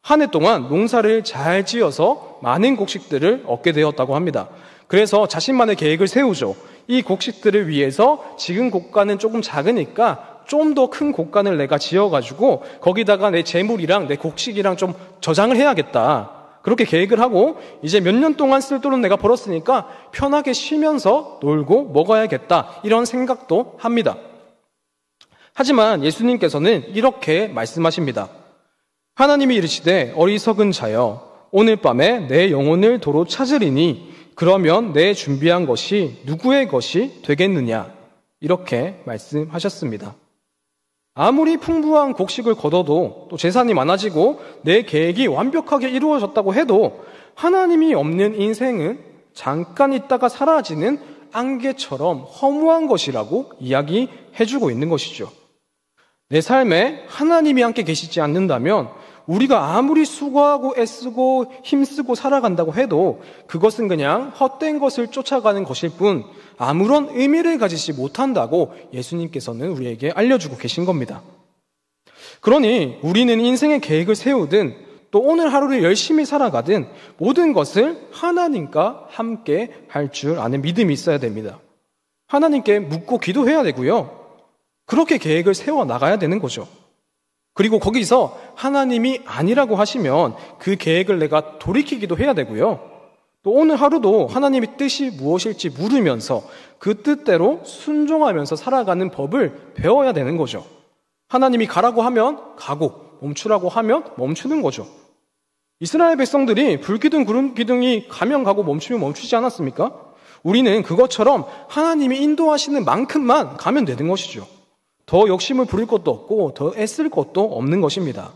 한 해 동안 농사를 잘 지어서 많은 곡식들을 얻게 되었다고 합니다. 그래서 자신만의 계획을 세우죠. 이 곡식들을 위해서 지금 곡간은 조금 작으니까 좀 더 큰 곡간을 내가 지어가지고 거기다가 내 재물이랑 내 곡식이랑 좀 저장을 해야겠다. 그렇게 계획을 하고 이제 몇 년 동안 쓸 돈은 내가 벌었으니까 편하게 쉬면서 놀고 먹어야겠다. 이런 생각도 합니다. 하지만 예수님께서는 이렇게 말씀하십니다. 하나님이 이르시되 어리석은 자여 오늘 밤에 내 영혼을 도로 찾으리니 그러면 내 준비한 것이 누구의 것이 되겠느냐 이렇게 말씀하셨습니다. 아무리 풍부한 곡식을 거둬도 또 재산이 많아지고 내 계획이 완벽하게 이루어졌다고 해도 하나님이 없는 인생은 잠깐 있다가 사라지는 안개처럼 허무한 것이라고 이야기해주고 있는 것이죠. 내 삶에 하나님이 함께 계시지 않는다면 우리가 아무리 수고하고 애쓰고 힘쓰고 살아간다고 해도 그것은 그냥 헛된 것을 쫓아가는 것일 뿐 아무런 의미를 가지지 못한다고 예수님께서는 우리에게 알려주고 계신 겁니다. 그러니 우리는 인생의 계획을 세우든 또 오늘 하루를 열심히 살아가든 모든 것을 하나님과 함께 할 줄 아는 믿음이 있어야 됩니다. 하나님께 묻고 기도해야 되고요. 그렇게 계획을 세워 나가야 되는 거죠. 그리고 거기서 하나님이 아니라고 하시면 그 계획을 내가 돌이키기도 해야 되고요. 또 오늘 하루도 하나님의 뜻이 무엇일지 물으면서 그 뜻대로 순종하면서 살아가는 법을 배워야 되는 거죠. 하나님이 가라고 하면 가고 멈추라고 하면 멈추는 거죠. 이스라엘 백성들이 불기둥 구름기둥이 가면 가고 멈추면 멈추지 않았습니까? 우리는 그것처럼 하나님이 인도하시는 만큼만 가면 되는 것이죠. 더 욕심을 부릴 것도 없고 더 애쓸 것도 없는 것입니다.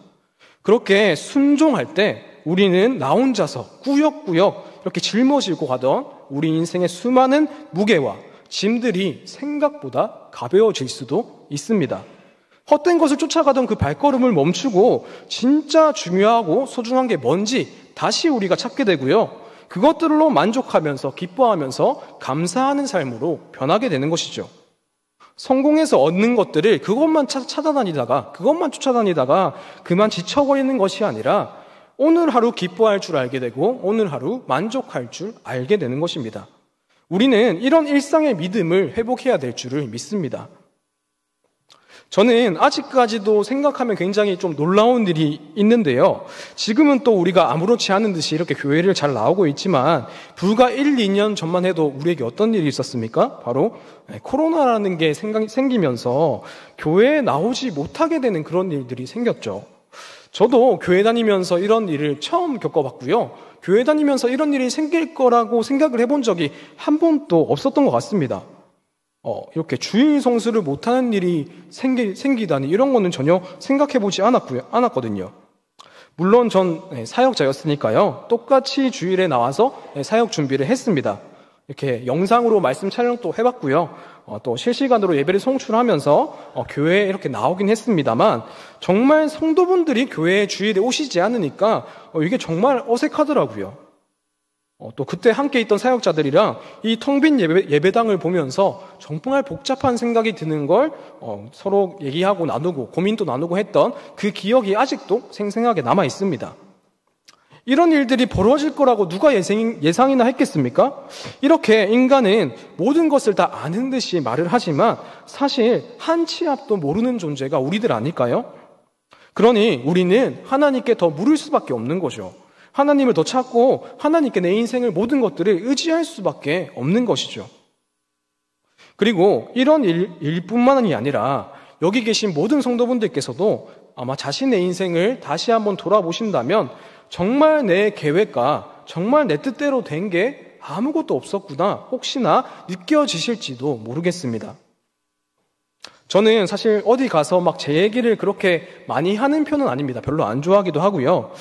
그렇게 순종할 때 우리는 나 혼자서 꾸역꾸역 이렇게 짊어지고 가던 우리 인생의 수많은 무게와 짐들이 생각보다 가벼워질 수도 있습니다. 헛된 것을 쫓아가던 그 발걸음을 멈추고 진짜 중요하고 소중한 게 뭔지 다시 우리가 찾게 되고요. 그것들로 만족하면서 기뻐하면서 감사하는 삶으로 변하게 되는 것이죠. 성공해서 얻는 것들을 그것만 찾아다니다가 그것만 쫓아다니다가 그만 지쳐버리는 것이 아니라 오늘 하루 기뻐할 줄 알게 되고 오늘 하루 만족할 줄 알게 되는 것입니다. 우리는 이런 일상의 믿음을 회복해야 될 줄을 믿습니다. 저는 아직까지도 생각하면 굉장히 좀 놀라운 일이 있는데요. 지금은 또 우리가 아무렇지 않은 듯이 이렇게 교회를 잘 나오고 있지만 불과 1, 2년 전만 해도 우리에게 어떤 일이 있었습니까? 바로 코로나라는 게 생기면서 교회에 나오지 못하게 되는 그런 일들이 생겼죠. 저도 교회 다니면서 이런 일을 처음 겪어봤고요. 교회 다니면서 이런 일이 생길 거라고 생각을 해본 적이 한 번도 없었던 것 같습니다. 이렇게 주일 성수를 못하는 일이 생기다니 이런 거는 전혀 생각해보지 않았거든요. 물론 전 사역자였으니까요. 똑같이 주일에 나와서 사역 준비를 했습니다. 이렇게 영상으로 말씀 촬영도 해봤고요. 또 실시간으로 예배를 송출하면서 교회에 이렇게 나오긴 했습니다만 정말 성도분들이 교회에 주일에 오시지 않으니까 이게 정말 어색하더라고요. 또 그때 함께 있던 사역자들이랑 이 텅 빈 예배당을 보면서 정말 복잡한 생각이 드는 걸 서로 얘기하고 나누고 고민도 나누고 했던 그 기억이 아직도 생생하게 남아 있습니다. 이런 일들이 벌어질 거라고 누가 예상이나 했겠습니까? 이렇게 인간은 모든 것을 다 아는 듯이 말을 하지만 사실 한 치 앞도 모르는 존재가 우리들 아닐까요? 그러니 우리는 하나님께 더 물을 수밖에 없는 거죠. 하나님을 더 찾고 하나님께 내 인생을 모든 것들을 의지할 수밖에 없는 것이죠. 그리고 이런 일뿐만이 아니라 여기 계신 모든 성도분들께서도 아마 자신의 인생을 다시 한번 돌아보신다면 정말 내 계획과 정말 내 뜻대로 된 게 아무것도 없었구나 혹시나 느껴지실지도 모르겠습니다. 저는 사실 어디 가서 막 제 얘기를 그렇게 많이 하는 편은 아닙니다. 별로 안 좋아하기도 하고요.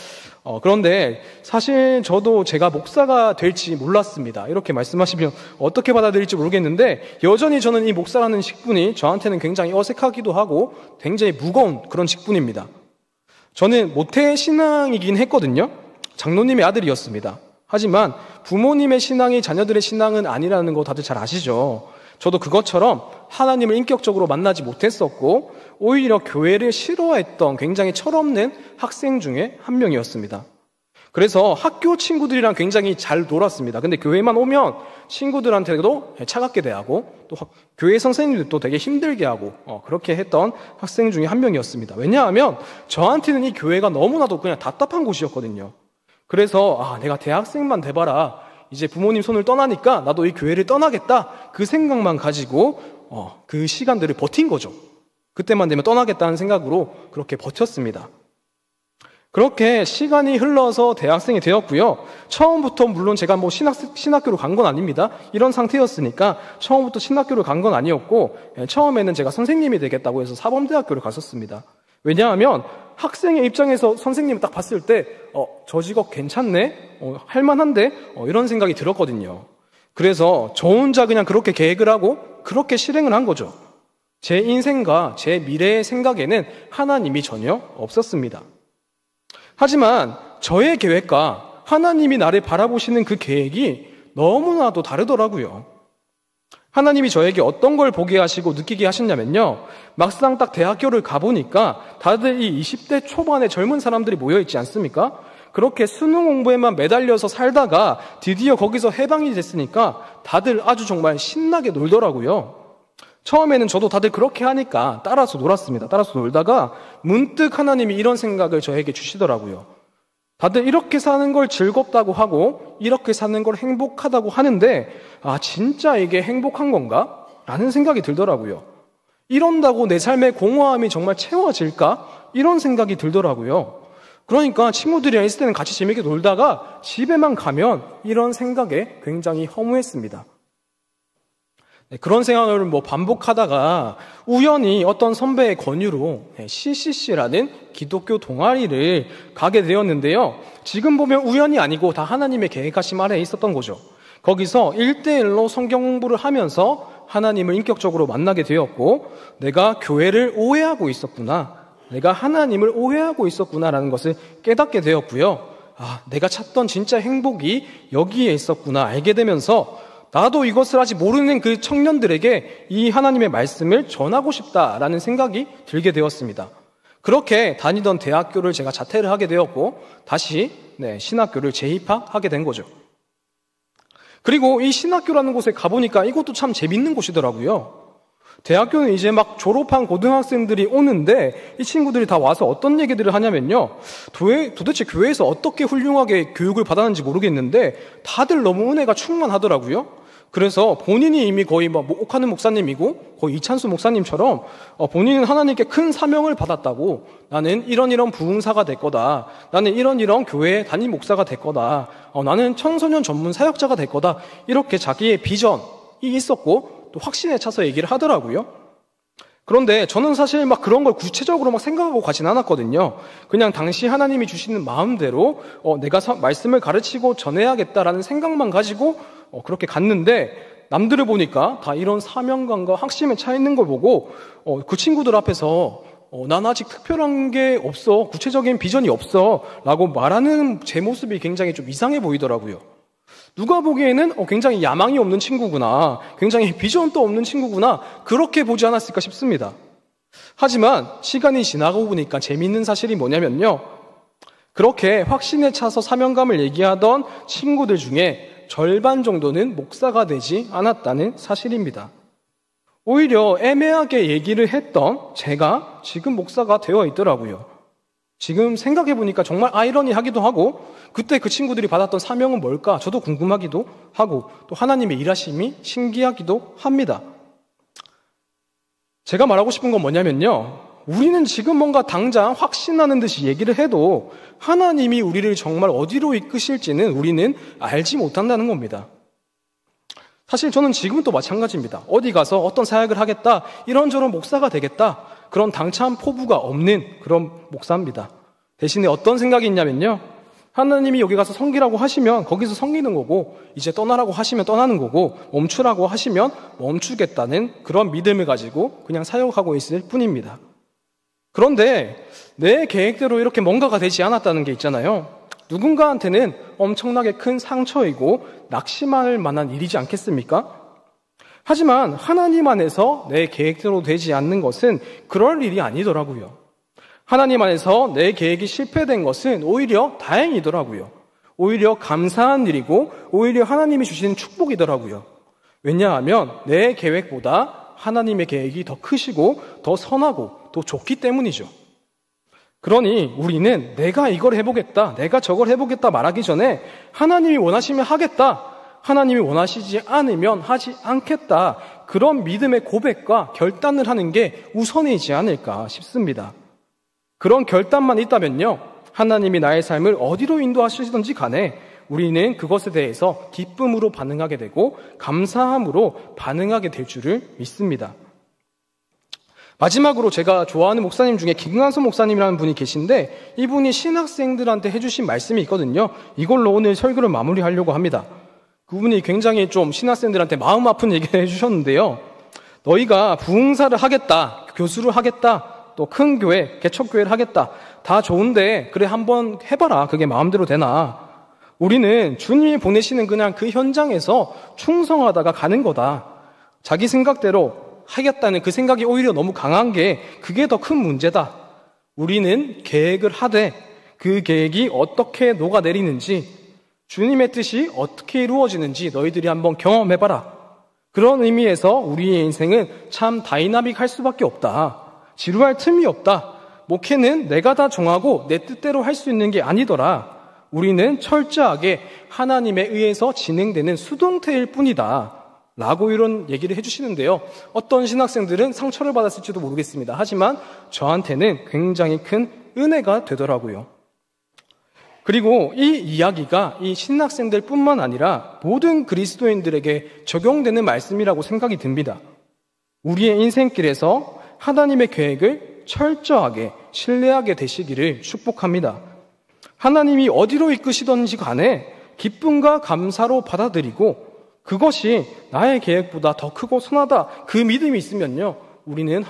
그런데 사실 저도 제가 목사가 될지 몰랐습니다. 이렇게 말씀하시면 어떻게 받아들일지 모르겠는데 여전히 저는 이 목사라는 직분이 저한테는 굉장히 어색하기도 하고 굉장히 무거운 그런 직분입니다. 저는 모태 신앙이긴 했거든요. 장로님의 아들이었습니다. 하지만 부모님의 신앙이 자녀들의 신앙은 아니라는 거 다들 잘 아시죠? 저도 그것처럼 하나님을 인격적으로 만나지 못했었고 오히려 교회를 싫어했던 굉장히 철없는 학생 중에 한 명이었습니다. 그래서 학교 친구들이랑 굉장히 잘 놀았습니다. 근데 교회만 오면 친구들한테도 차갑게 대하고 또 교회 선생님들도 되게 힘들게 하고 그렇게 했던 학생 중에 한 명이었습니다. 왜냐하면 저한테는 이 교회가 너무나도 그냥 답답한 곳이었거든요. 그래서 내가 대학생만 돼봐라. 이제 부모님 손을 떠나니까 나도 이 교회를 떠나겠다. 그 생각만 가지고 그 시간들을 버틴 거죠. 그때만 되면 떠나겠다는 생각으로 그렇게 버텼습니다. 그렇게 시간이 흘러서 대학생이 되었고요. 처음부터 물론 제가 신학교로 간 건 아닙니다. 이런 상태였으니까 처음부터 신학교를 간 건 아니었고 처음에는 제가 선생님이 되겠다고 해서 사범대학교를 갔었습니다. 왜냐하면 학생의 입장에서 선생님을 딱 봤을 때 저 직업 괜찮네? 할만한데? 이런 생각이 들었거든요. 그래서 저 혼자 그냥 그렇게 계획을 하고 그렇게 실행을 한 거죠. 제 인생과 제 미래의 생각에는 하나님이 전혀 없었습니다. 하지만 저의 계획과 하나님이 나를 바라보시는 그 계획이 너무나도 다르더라고요. 하나님이 저에게 어떤 걸 보게 하시고 느끼게 하셨냐면요. 막상 딱 대학교를 가보니까 다들 이 20대 초반의 젊은 사람들이 모여있지 않습니까? 그렇게 수능 공부에만 매달려서 살다가 드디어 거기서 해방이 됐으니까 다들 아주 정말 신나게 놀더라고요. 처음에는 저도 다들 그렇게 하니까 따라서 놀았습니다. 따라서 놀다가 문득 하나님이 이런 생각을 저에게 주시더라고요. 다들 이렇게 사는 걸 즐겁다고 하고 이렇게 사는 걸 행복하다고 하는데 진짜 이게 행복한 건가? 라는 생각이 들더라고요. 이런다고 내 삶의 공허함이 정말 채워질까? 이런 생각이 들더라고요. 그러니까 친구들이랑 있을 때는 같이 재밌게 놀다가 집에만 가면 이런 생각에 굉장히 허무했습니다. 그런 생각을 반복하다가 우연히 어떤 선배의 권유로 CCC라는 기독교 동아리를 가게 되었는데요. 지금 보면 우연이 아니고 다 하나님의 계획하심 아래에 있었던 거죠. 거기서 1대1로 성경 공부를 하면서 하나님을 인격적으로 만나게 되었고 내가 교회를 오해하고 있었구나. 내가 하나님을 오해하고 있었구나라는 것을 깨닫게 되었고요. 내가 찾던 진짜 행복이 여기에 있었구나 알게 되면서 나도 이것을 아직 모르는 그 청년들에게 이 하나님의 말씀을 전하고 싶다라는 생각이 들게 되었습니다. 그렇게 다니던 대학교를 제가 자퇴를 하게 되었고 다시 신학교를 재입학하게 된 거죠. 그리고 이 신학교라는 곳에 가보니까 이것도 참 재밌는 곳이더라고요. 대학교는 이제 막 졸업한 고등학생들이 오는데 이 친구들이 다 와서 어떤 얘기들을 하냐면요. 도대체 교회에서 어떻게 훌륭하게 교육을 받았는지 모르겠는데 다들 너무 은혜가 충만하더라고요. 그래서 본인이 이미 거의 옥하는 목사님이고 거의 이찬수 목사님처럼 본인은 하나님께 큰 사명을 받았다고, 나는 이런 부흥사가 될 거다, 나는 이런 교회 담임 목사가 될 거다, 나는 청소년 전문 사역자가 될 거다, 이렇게 자기의 비전이 있었고 또 확신에 차서 얘기를 하더라고요. 그런데 저는 사실 막 그런 걸 구체적으로 막 생각하고 가진 않았거든요. 그냥 당시 하나님이 주시는 마음대로 내가 말씀을 가르치고 전해야겠다라는 생각만 가지고 그렇게 갔는데, 남들을 보니까 다 이런 사명감과 확신에 차 있는 걸 보고 그 친구들 앞에서 난 아직 특별한 게 없어, 구체적인 비전이 없어 라고 말하는 제 모습이 굉장히 좀 이상해 보이더라고요. 누가 보기에는 굉장히 야망이 없는 친구구나, 굉장히 비전도 없는 친구구나, 그렇게 보지 않았을까 싶습니다. 하지만 시간이 지나고 보니까 재미있는 사실이 뭐냐면요, 그렇게 확신에 차서 사명감을 얘기하던 친구들 중에 절반 정도는 목사가 되지 않았다는 사실입니다. 오히려 애매하게 얘기를 했던 제가 지금 목사가 되어 있더라고요. 지금 생각해보니까 정말 아이러니하기도 하고, 그때 그 친구들이 받았던 사명은 뭘까 저도 궁금하기도 하고, 또 하나님의 일하심이 신기하기도 합니다. 제가 말하고 싶은 건 뭐냐면요, 우리는 지금 뭔가 당장 확신하는 듯이 얘기를 해도 하나님이 우리를 정말 어디로 이끄실지는 우리는 알지 못한다는 겁니다. 사실 저는 지금도 마찬가지입니다. 어디 가서 어떤 사역을 하겠다, 이런저런 목사가 되겠다, 그런 당찬 포부가 없는 그런 목사입니다. 대신에 어떤 생각이 있냐면요, 하나님이 여기 가서 섬기라고 하시면 거기서 섬기는 거고, 이제 떠나라고 하시면 떠나는 거고, 멈추라고 하시면 멈추겠다는 그런 믿음을 가지고 그냥 사역하고 있을 뿐입니다. 그런데 내 계획대로 이렇게 뭔가가 되지 않았다는 게 있잖아요. 누군가한테는 엄청나게 큰 상처이고 낙심할 만한 일이지 않겠습니까? 하지만 하나님 안에서 내 계획대로 되지 않는 것은 그럴 일이 아니더라고요. 하나님 안에서 내 계획이 실패된 것은 오히려 다행이더라고요. 오히려 감사한 일이고 오히려 하나님이 주신 축복이더라고요. 왜냐하면 내 계획보다 하나님의 계획이 더 크시고 더 선하고 더 좋기 때문이죠. 그러니 우리는 내가 이걸 해보겠다, 내가 저걸 해보겠다 말하기 전에 하나님이 원하시면 하겠다, 하나님이 원하시지 않으면 하지 않겠다, 그런 믿음의 고백과 결단을 하는 게 우선이지 않을까 싶습니다. 그런 결단만 있다면요, 하나님이 나의 삶을 어디로 인도하시든지 간에 우리는 그것에 대해서 기쁨으로 반응하게 되고 감사함으로 반응하게 될 줄을 믿습니다. 마지막으로 제가 좋아하는 목사님 중에 김광선 목사님이라는 분이 계신데, 이분이 신학생들한테 해주신 말씀이 있거든요. 이걸로 오늘 설교를 마무리하려고 합니다. 그분이 굉장히 좀 신학생들한테 마음 아픈 얘기를 해주셨는데요. 너희가 부흥사를 하겠다, 교수를 하겠다, 또 큰 교회, 개척교회를 하겠다, 다 좋은데 그래 한번 해봐라. 그게 마음대로 되나? 우리는 주님이 보내시는 그냥 그 현장에서 충성하다가 가는 거다. 자기 생각대로 하겠다는 그 생각이 오히려 너무 강한 게 그게 더 큰 문제다. 우리는 계획을 하되 그 계획이 어떻게 녹아내리는지, 주님의 뜻이 어떻게 이루어지는지 너희들이 한번 경험해봐라. 그런 의미에서 우리의 인생은 참 다이나믹할 수밖에 없다. 지루할 틈이 없다. 목회는 내가 다 정하고 내 뜻대로 할 수 있는 게 아니더라. 우리는 철저하게 하나님에 의해서 진행되는 수동태일 뿐이다. 라고 이런 얘기를 해주시는데요. 어떤 신학생들은 상처를 받았을지도 모르겠습니다. 하지만 저한테는 굉장히 큰 은혜가 되더라고요. 그리고 이 이야기가 이 신학생들 뿐만 아니라 모든 그리스도인들에게 적용되는 말씀이라고 생각이 듭니다. 우리의 인생길에서 하나님의 계획을 철저하게 신뢰하게 되시기를 축복합니다. 하나님이 어디로 이끄시던지 간에 기쁨과 감사로 받아들이고 그것이 나의 계획보다 더 크고 선하다, 그 믿음이 있으면요, 우리는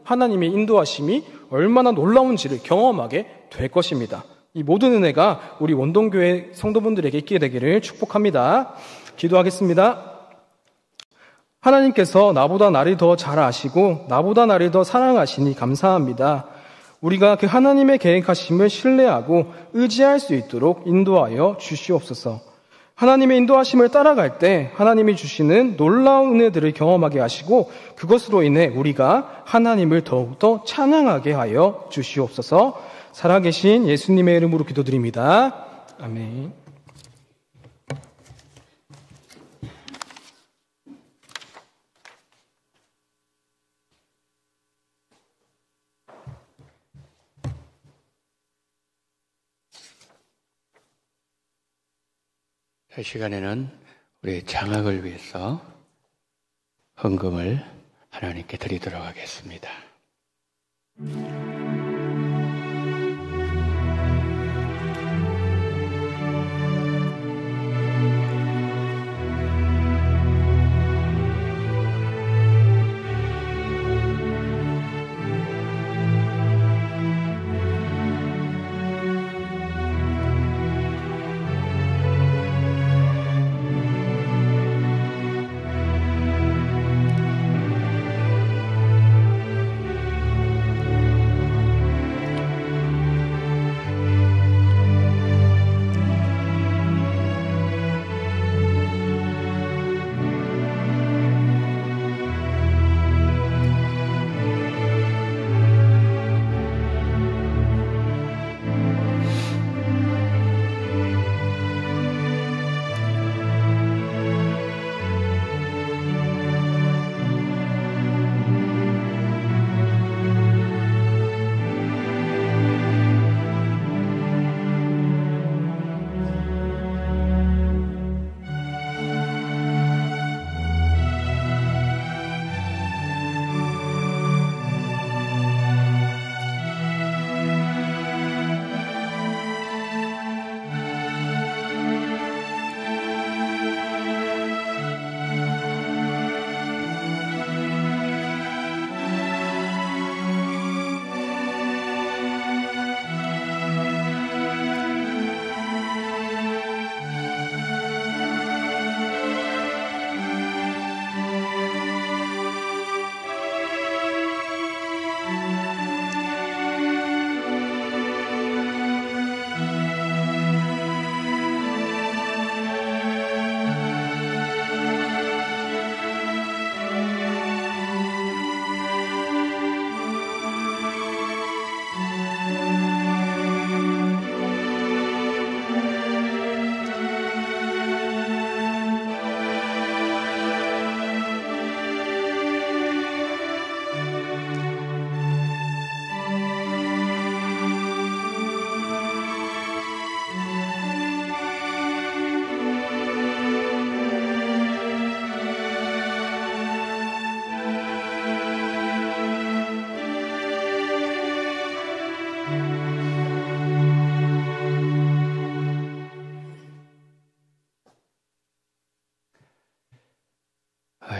하나님의 인도하심이 얼마나 놀라운지를 경험하게 될 것입니다. 이 모든 은혜가 우리 원동교회 성도분들에게 있게 되기를 축복합니다. 기도하겠습니다. 하나님께서 나보다 나를 더 잘 아시고 나보다 나를 더 사랑하시니 감사합니다. 우리가 그 하나님의 계획하심을 신뢰하고 의지할 수 있도록 인도하여 주시옵소서. 하나님의 인도하심을 따라갈 때 하나님이 주시는 놀라운 은혜들을 경험하게 하시고 그것으로 인해 우리가 하나님을 더욱더 찬양하게 하여 주시옵소서. 살아계신 예수님의 이름으로 기도드립니다. 아멘. 이 시간에는 우리 장학을 위해서 헌금을 하나님께 드리도록 하겠습니다.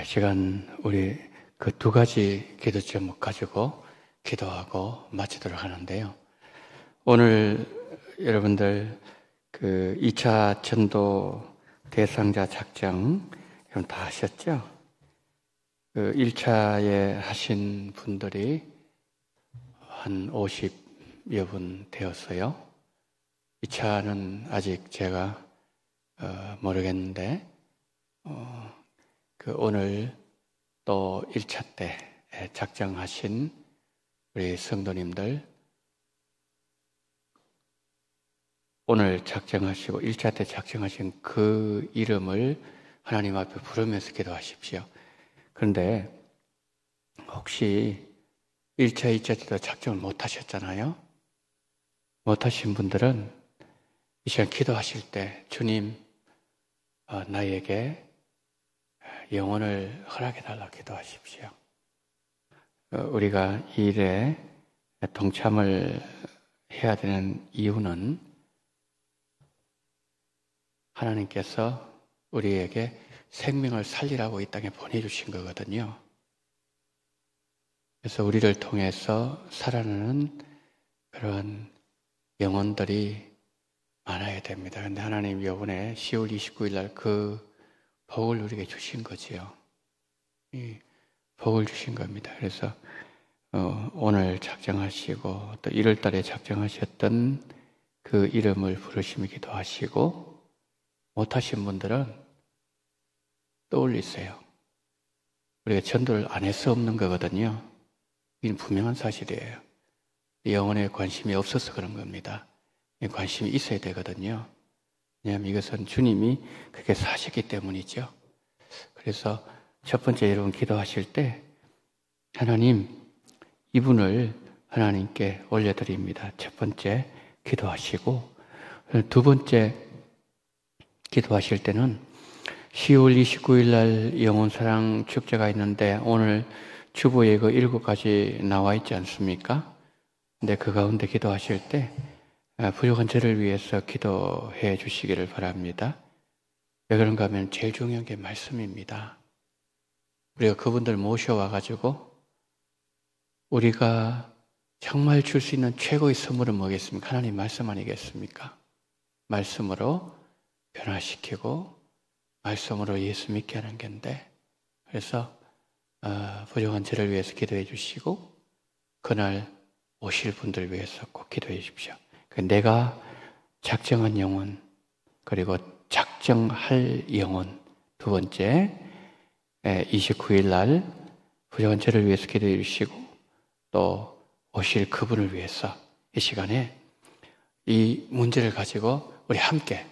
시간 우리 그 두 가지 기도 제목 가지고 기도하고 마치도록 하는데요. 오늘 여러분들 그 2차 전도 대상자 작정 여러분 다 하셨죠? 그 1차에 하신 분들이 한 50여 분 되었어요. 2차는 아직 제가 모르겠는데 그 오늘 또 1차 때 작정하신 우리 성도님들 오늘 작정하시고 1차 때 작정하신 그 이름을 하나님 앞에 부르면서 기도하십시오. 그런데 혹시 1차, 2차 때도 작정을 못 하셨잖아요. 못 하신 분들은 이 시간 기도하실 때 주님 나에게 영혼을 허락해달라고 기도하십시오. 우리가 이 일에 동참을 해야 되는 이유는 하나님께서 우리에게 생명을 살리라고 이 땅에 보내주신 거거든요. 그래서 우리를 통해서 살아나는 그런 영혼들이 많아야 됩니다. 그런데 하나님 이번에 10월 29일 날 그 복을 우리에게 주신 거지요. 복을 주신 겁니다. 그래서 오늘 작정하시고 또 1월 달에 작정하셨던 그 이름을 부르시기도 하시고, 못하신 분들은 떠올리세요. 우리가 전도를 안 해서 없는 거거든요. 이건 분명한 사실이에요. 영혼에 관심이 없어서 그런 겁니다. 관심이 있어야 되거든요. 왜냐하면 이것은 주님이 그렇게 사셨기 때문이죠. 그래서 첫 번째 여러분 기도하실 때 하나님, 이분을 하나님께 올려드립니다. 첫 번째 기도하시고, 두 번째 기도하실 때는 10월 29일 날 영혼사랑 축제가 있는데 오늘 주보 예고 7가지 나와 있지 않습니까? 근데 그 가운데 기도하실 때 부족한 저를 위해서 기도해 주시기를 바랍니다. 왜 그런가 하면 제일 중요한 게 말씀입니다. 우리가 그분들 모셔와가지고 우리가 정말 줄 수 있는 최고의 선물은 뭐겠습니까? 하나님 말씀 아니겠습니까? 말씀으로 변화시키고 말씀으로 예수 믿게 하는 건데, 그래서 부족한 저를 위해서 기도해 주시고 그날 오실 분들 위해서 꼭 기도해 주십시오. 내가 작정한 영혼, 그리고 작정할 영혼. 두 번째 29일 날 부족한 저를 위해서 기도해 주시고 또 오실 그분을 위해서 이 시간에 이 문제를 가지고 우리 함께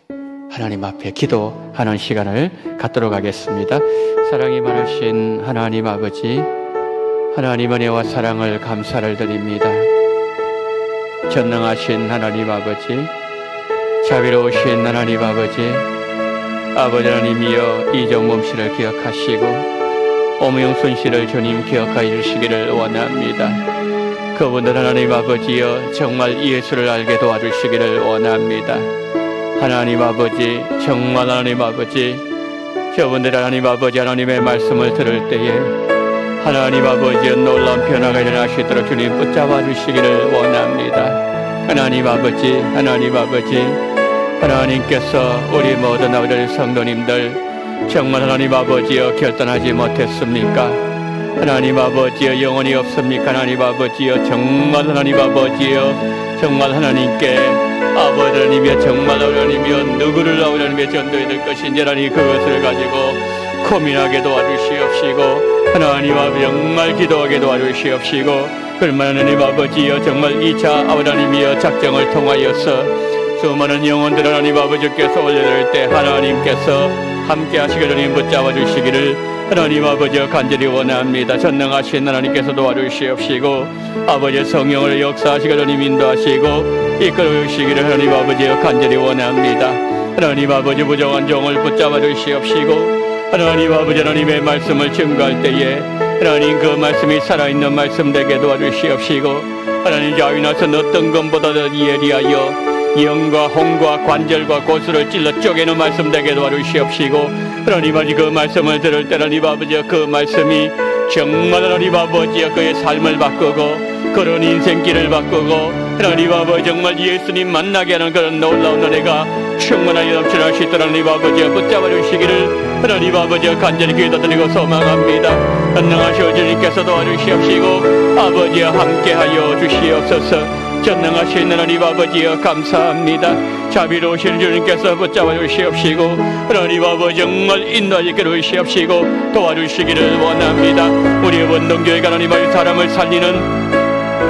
하나님 앞에 기도하는 시간을 갖도록 하겠습니다. 사랑이 많으신 하나님 아버지, 하나님 은혜와 사랑을 감사를 드립니다. 전능하신 하나님 아버지, 자비로우신 하나님 아버지, 아버지 하나님이여 이정범 씨를 기억하시고 오무영순 씨를 주님 기억하여 주시기를 원합니다. 그분들 하나님 아버지여 정말 예수를 알게 도와주시기를 원합니다. 하나님 아버지, 정말 하나님 아버지, 저분들 하나님 아버지 하나님의 말씀을 들을 때에 하나님 아버지의 놀라운 변화가 일어나시도록 주님 붙잡아 주시기를 원합니다. 하나님 아버지, 하나님 아버지, 하나님께서 우리 모든 아버지 성도님들 정말 하나님 아버지여 결단하지 못했습니까? 하나님 아버지여 영혼이 없습니까? 하나님 아버지여 정말 하나님 아버지여 정말 하나님께 아버지 하나님이여 정말 하나님이여 누구를 아버지 하나님의 전도해야 될 것인지 하나님 그것을 가지고 고민하게 도와주시옵시고 하나님 아버지 정말 기도하게 도와주시옵시고 그러면 하나님 아버지여 정말 2차 아버지 하나님이여 작정을 통하여서 수많은 영혼들 하나님 아버지께서 올려드릴 때 하나님께서 함께 하시기를 주님 붙잡아 주시기를 하나님 아버지여 간절히 원합니다. 전능하신 하나님께서 도와주시옵시고 아버지의 성령을 역사하시기를 주님 인도하시고 이끌어 주시기를 하나님 아버지여 간절히 원합니다. 하나님 아버지 부정한 종을 붙잡아 주시옵시고 하나님 아버지 하나님의 말씀을 증거할 때에 하나님 그 말씀이 살아있는 말씀 되게 도와주시옵시고 하나님 자위나선 어떤 것보다도 예리하여 영과 홍과 관절과 고수를 찔러 쪼개는 말씀 되게 도와주시옵시고 하나님 아버지 그 말씀을 들을 때 하나님 아버지 그 말씀이 정말 하나님 아버지 그의 삶을 바꾸고 그런 인생길을 바꾸고 하나님 아버지 정말 예수님 만나게 하는 그런 놀라운 은혜가 충만하게 넘쳐날 수 있도록 하나님 아버지 붙잡아 주시기를 하나님 아버지 간절히 기도드리고 소망합니다. 전능하신 주님께서 도와주시옵시고 아버지 함께하여 주시옵소서. 전능하신 하나님 아버지여 감사합니다. 자비로우신 주님께서 붙잡아 주시옵시고 하나님 아버지 정말 인도하시게 주시옵시고 도와주시기를 원합니다. 우리 원동교회가 하나님 아버지 사람을 살리는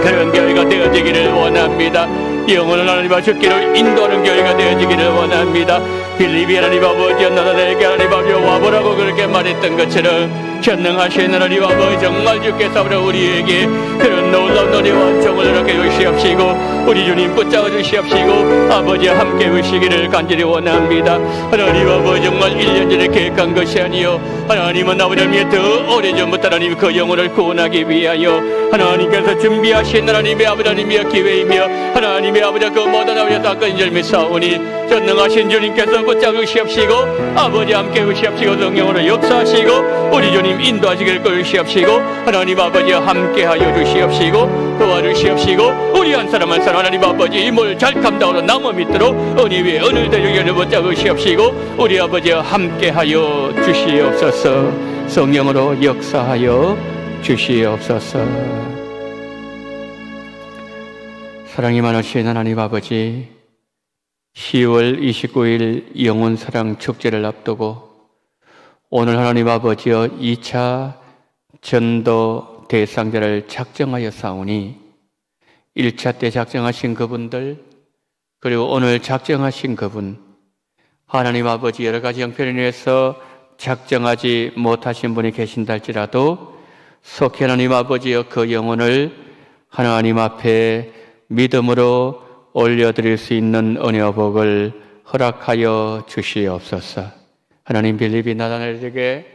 그런 교회가 되어지기를 원합니다. 영혼을 하나님 아버지 죽기를 인도하는 교회가 되어지기를 원합니다. 빌립이 하나님 아버지 나다에게 하나님 아버지 와보라고 그렇게 말했던 것처럼 전능하신 하나님 아버지 정말 주께서 우리에게 그런 놀라운 은혜와 정을 이렇게 주시옵시고 우리 주님 붙잡아 주시옵시고 아버지 함께 하시기를 간절히 원합니다. 하나님 아버지 정말 1년 전에 계획한 것이 아니요 하나님은 아버지의 더 오래전부터 하나님 그 영혼을 구원하기 위하여 하나님께서 준비하신 하나님의 아버지 하나님의 기회이며 하나님의 아버지 그 모든 아버지 사건 절미 싸우니 전능하신 주님께서 붙잡아 주시옵시고 아버지 함께 하시옵시고 성령으로 역사하시고 우리 주님 인도하시기를 주시옵시고 하나님 아버지 함께하여 주시옵시고 도와주시옵시고 우리 한 사람 한 사람 하나님 아버지 임을 잘 감당하러 나무 밑으로 은혜 위에 은을 대주기를 붙잡아 주시옵시고 우리 아버지 함께하여 주시옵소서. 성령으로 역사하여 주시옵소서. 사랑이 많으신 하나님 아버지, 10월 29일 영혼사랑 축제를 앞두고 오늘 하나님 아버지여 2차 전도 대상자를 작정하여 사오니 1차 때 작정하신 그분들, 그리고 오늘 작정하신 그분, 하나님 아버지 여러 가지 형편에 의해서 작정하지 못하신 분이 계신다 할지라도 속히 하나님 아버지여 그 영혼을 하나님 앞에 믿음으로 올려드릴 수 있는 은혜와 복을 허락하여 주시옵소서. 하나님 빌립이 나다나엘에게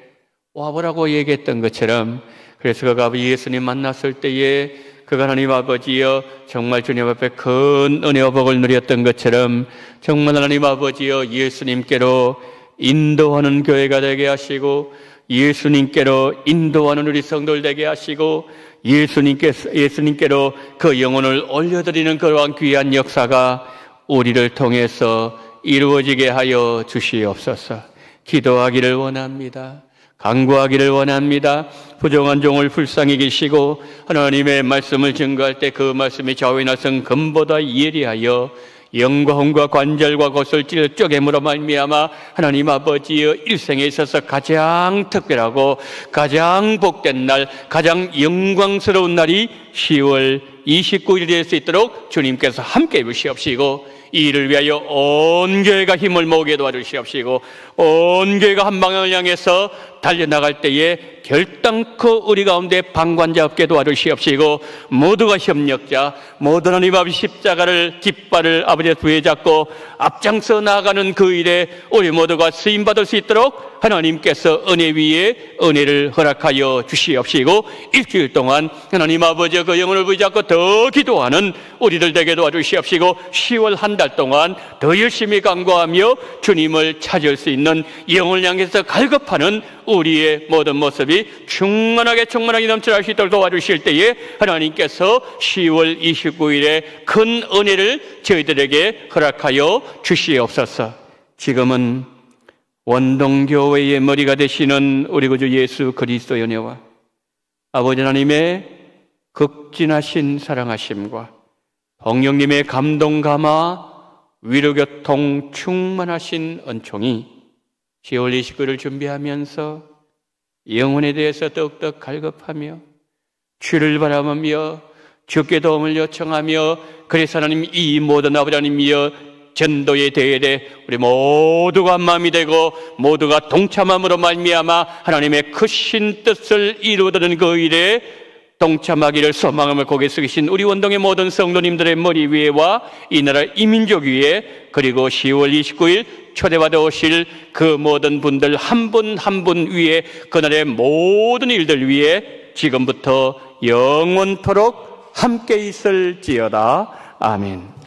와보라고 얘기했던 것처럼, 그래서 그가 예수님 만났을 때에 그가 하나님 아버지여 정말 주님 앞에 큰 은혜와 복을 누렸던 것처럼 정말 하나님 아버지여 예수님께로 인도하는 교회가 되게 하시고 예수님께로 인도하는 우리 성도들 되게 하시고 예수님께로 그 영혼을 올려드리는 그러한 귀한 역사가 우리를 통해서 이루어지게 하여 주시옵소서. 기도하기를 원합니다. 간구하기를 원합니다. 부정한 종을 불쌍히 계시고 하나님의 말씀을 증거할 때 그 말씀이 좌우의 날성 금보다 예리하여 영과 관절과 곳을 찔러 쪼개므로 말미암아 하나님 아버지의 일생에 있어서 가장 특별하고 가장 복된 날, 가장 영광스러운 날이 10월 29일이 될 수 있도록 주님께서 함께 해주시옵시고 이 일을 위하여 온 교회가 힘을 모으게 도와주시옵시고 온 교회가 한 방향을 향해서 달려나갈 때에 결단코 우리 가운데 방관자 없게 도와주시옵시고 모두가 협력자, 모두 하나님 아버지 십자가를 깃발을 아버지의 두에 잡고 앞장서 나아가는 그 일에 우리 모두가 쓰임받을 수 있도록 하나님께서 은혜 위에 은혜를 허락하여 주시옵시고 일주일 동안 하나님 아버지의 그 영혼을 붙잡고 더 기도하는 우리들 되게 도와주시옵시고 10월 한 달 동안 더 열심히 간구하며 주님을 찾을 수 있는 영혼을 향해서 갈급하는 우리의 모든 모습이 충만하게 넘쳐날 수 있도록 도와주실 때에 하나님께서 10월 29일에 큰 은혜를 저희들에게 허락하여 주시옵소서. 지금은 원동교회의 머리가 되시는 우리 구주 예수 그리스도의 은혜와 아버지 하나님의 극진하신 사랑하심과 성령님의 감동 감화 위로교통 충만하신 은총이 10월 29일을 준비하면서 영혼에 대해서 더욱더 갈급하며 주를 바라보며 주께 도움을 요청하며 그래서 하나님 이 모든 아버지 하나님이여 전도의 대회에 우리 모두가 마음이 되고 모두가 동참함으로 말미암아 하나님의 크신 뜻을 이루어드는 그 일에 동참하기를 소망함을 고개 숙이신 우리 원동의 모든 성도님들의 머리 위에와 이 나라 이민족 위에 그리고 10월 29일 초대받아 오실 그 모든 분들 한 분 한 분 위에 그날의 모든 일들 위에 지금부터 영원토록 함께 있을지어다. 아멘.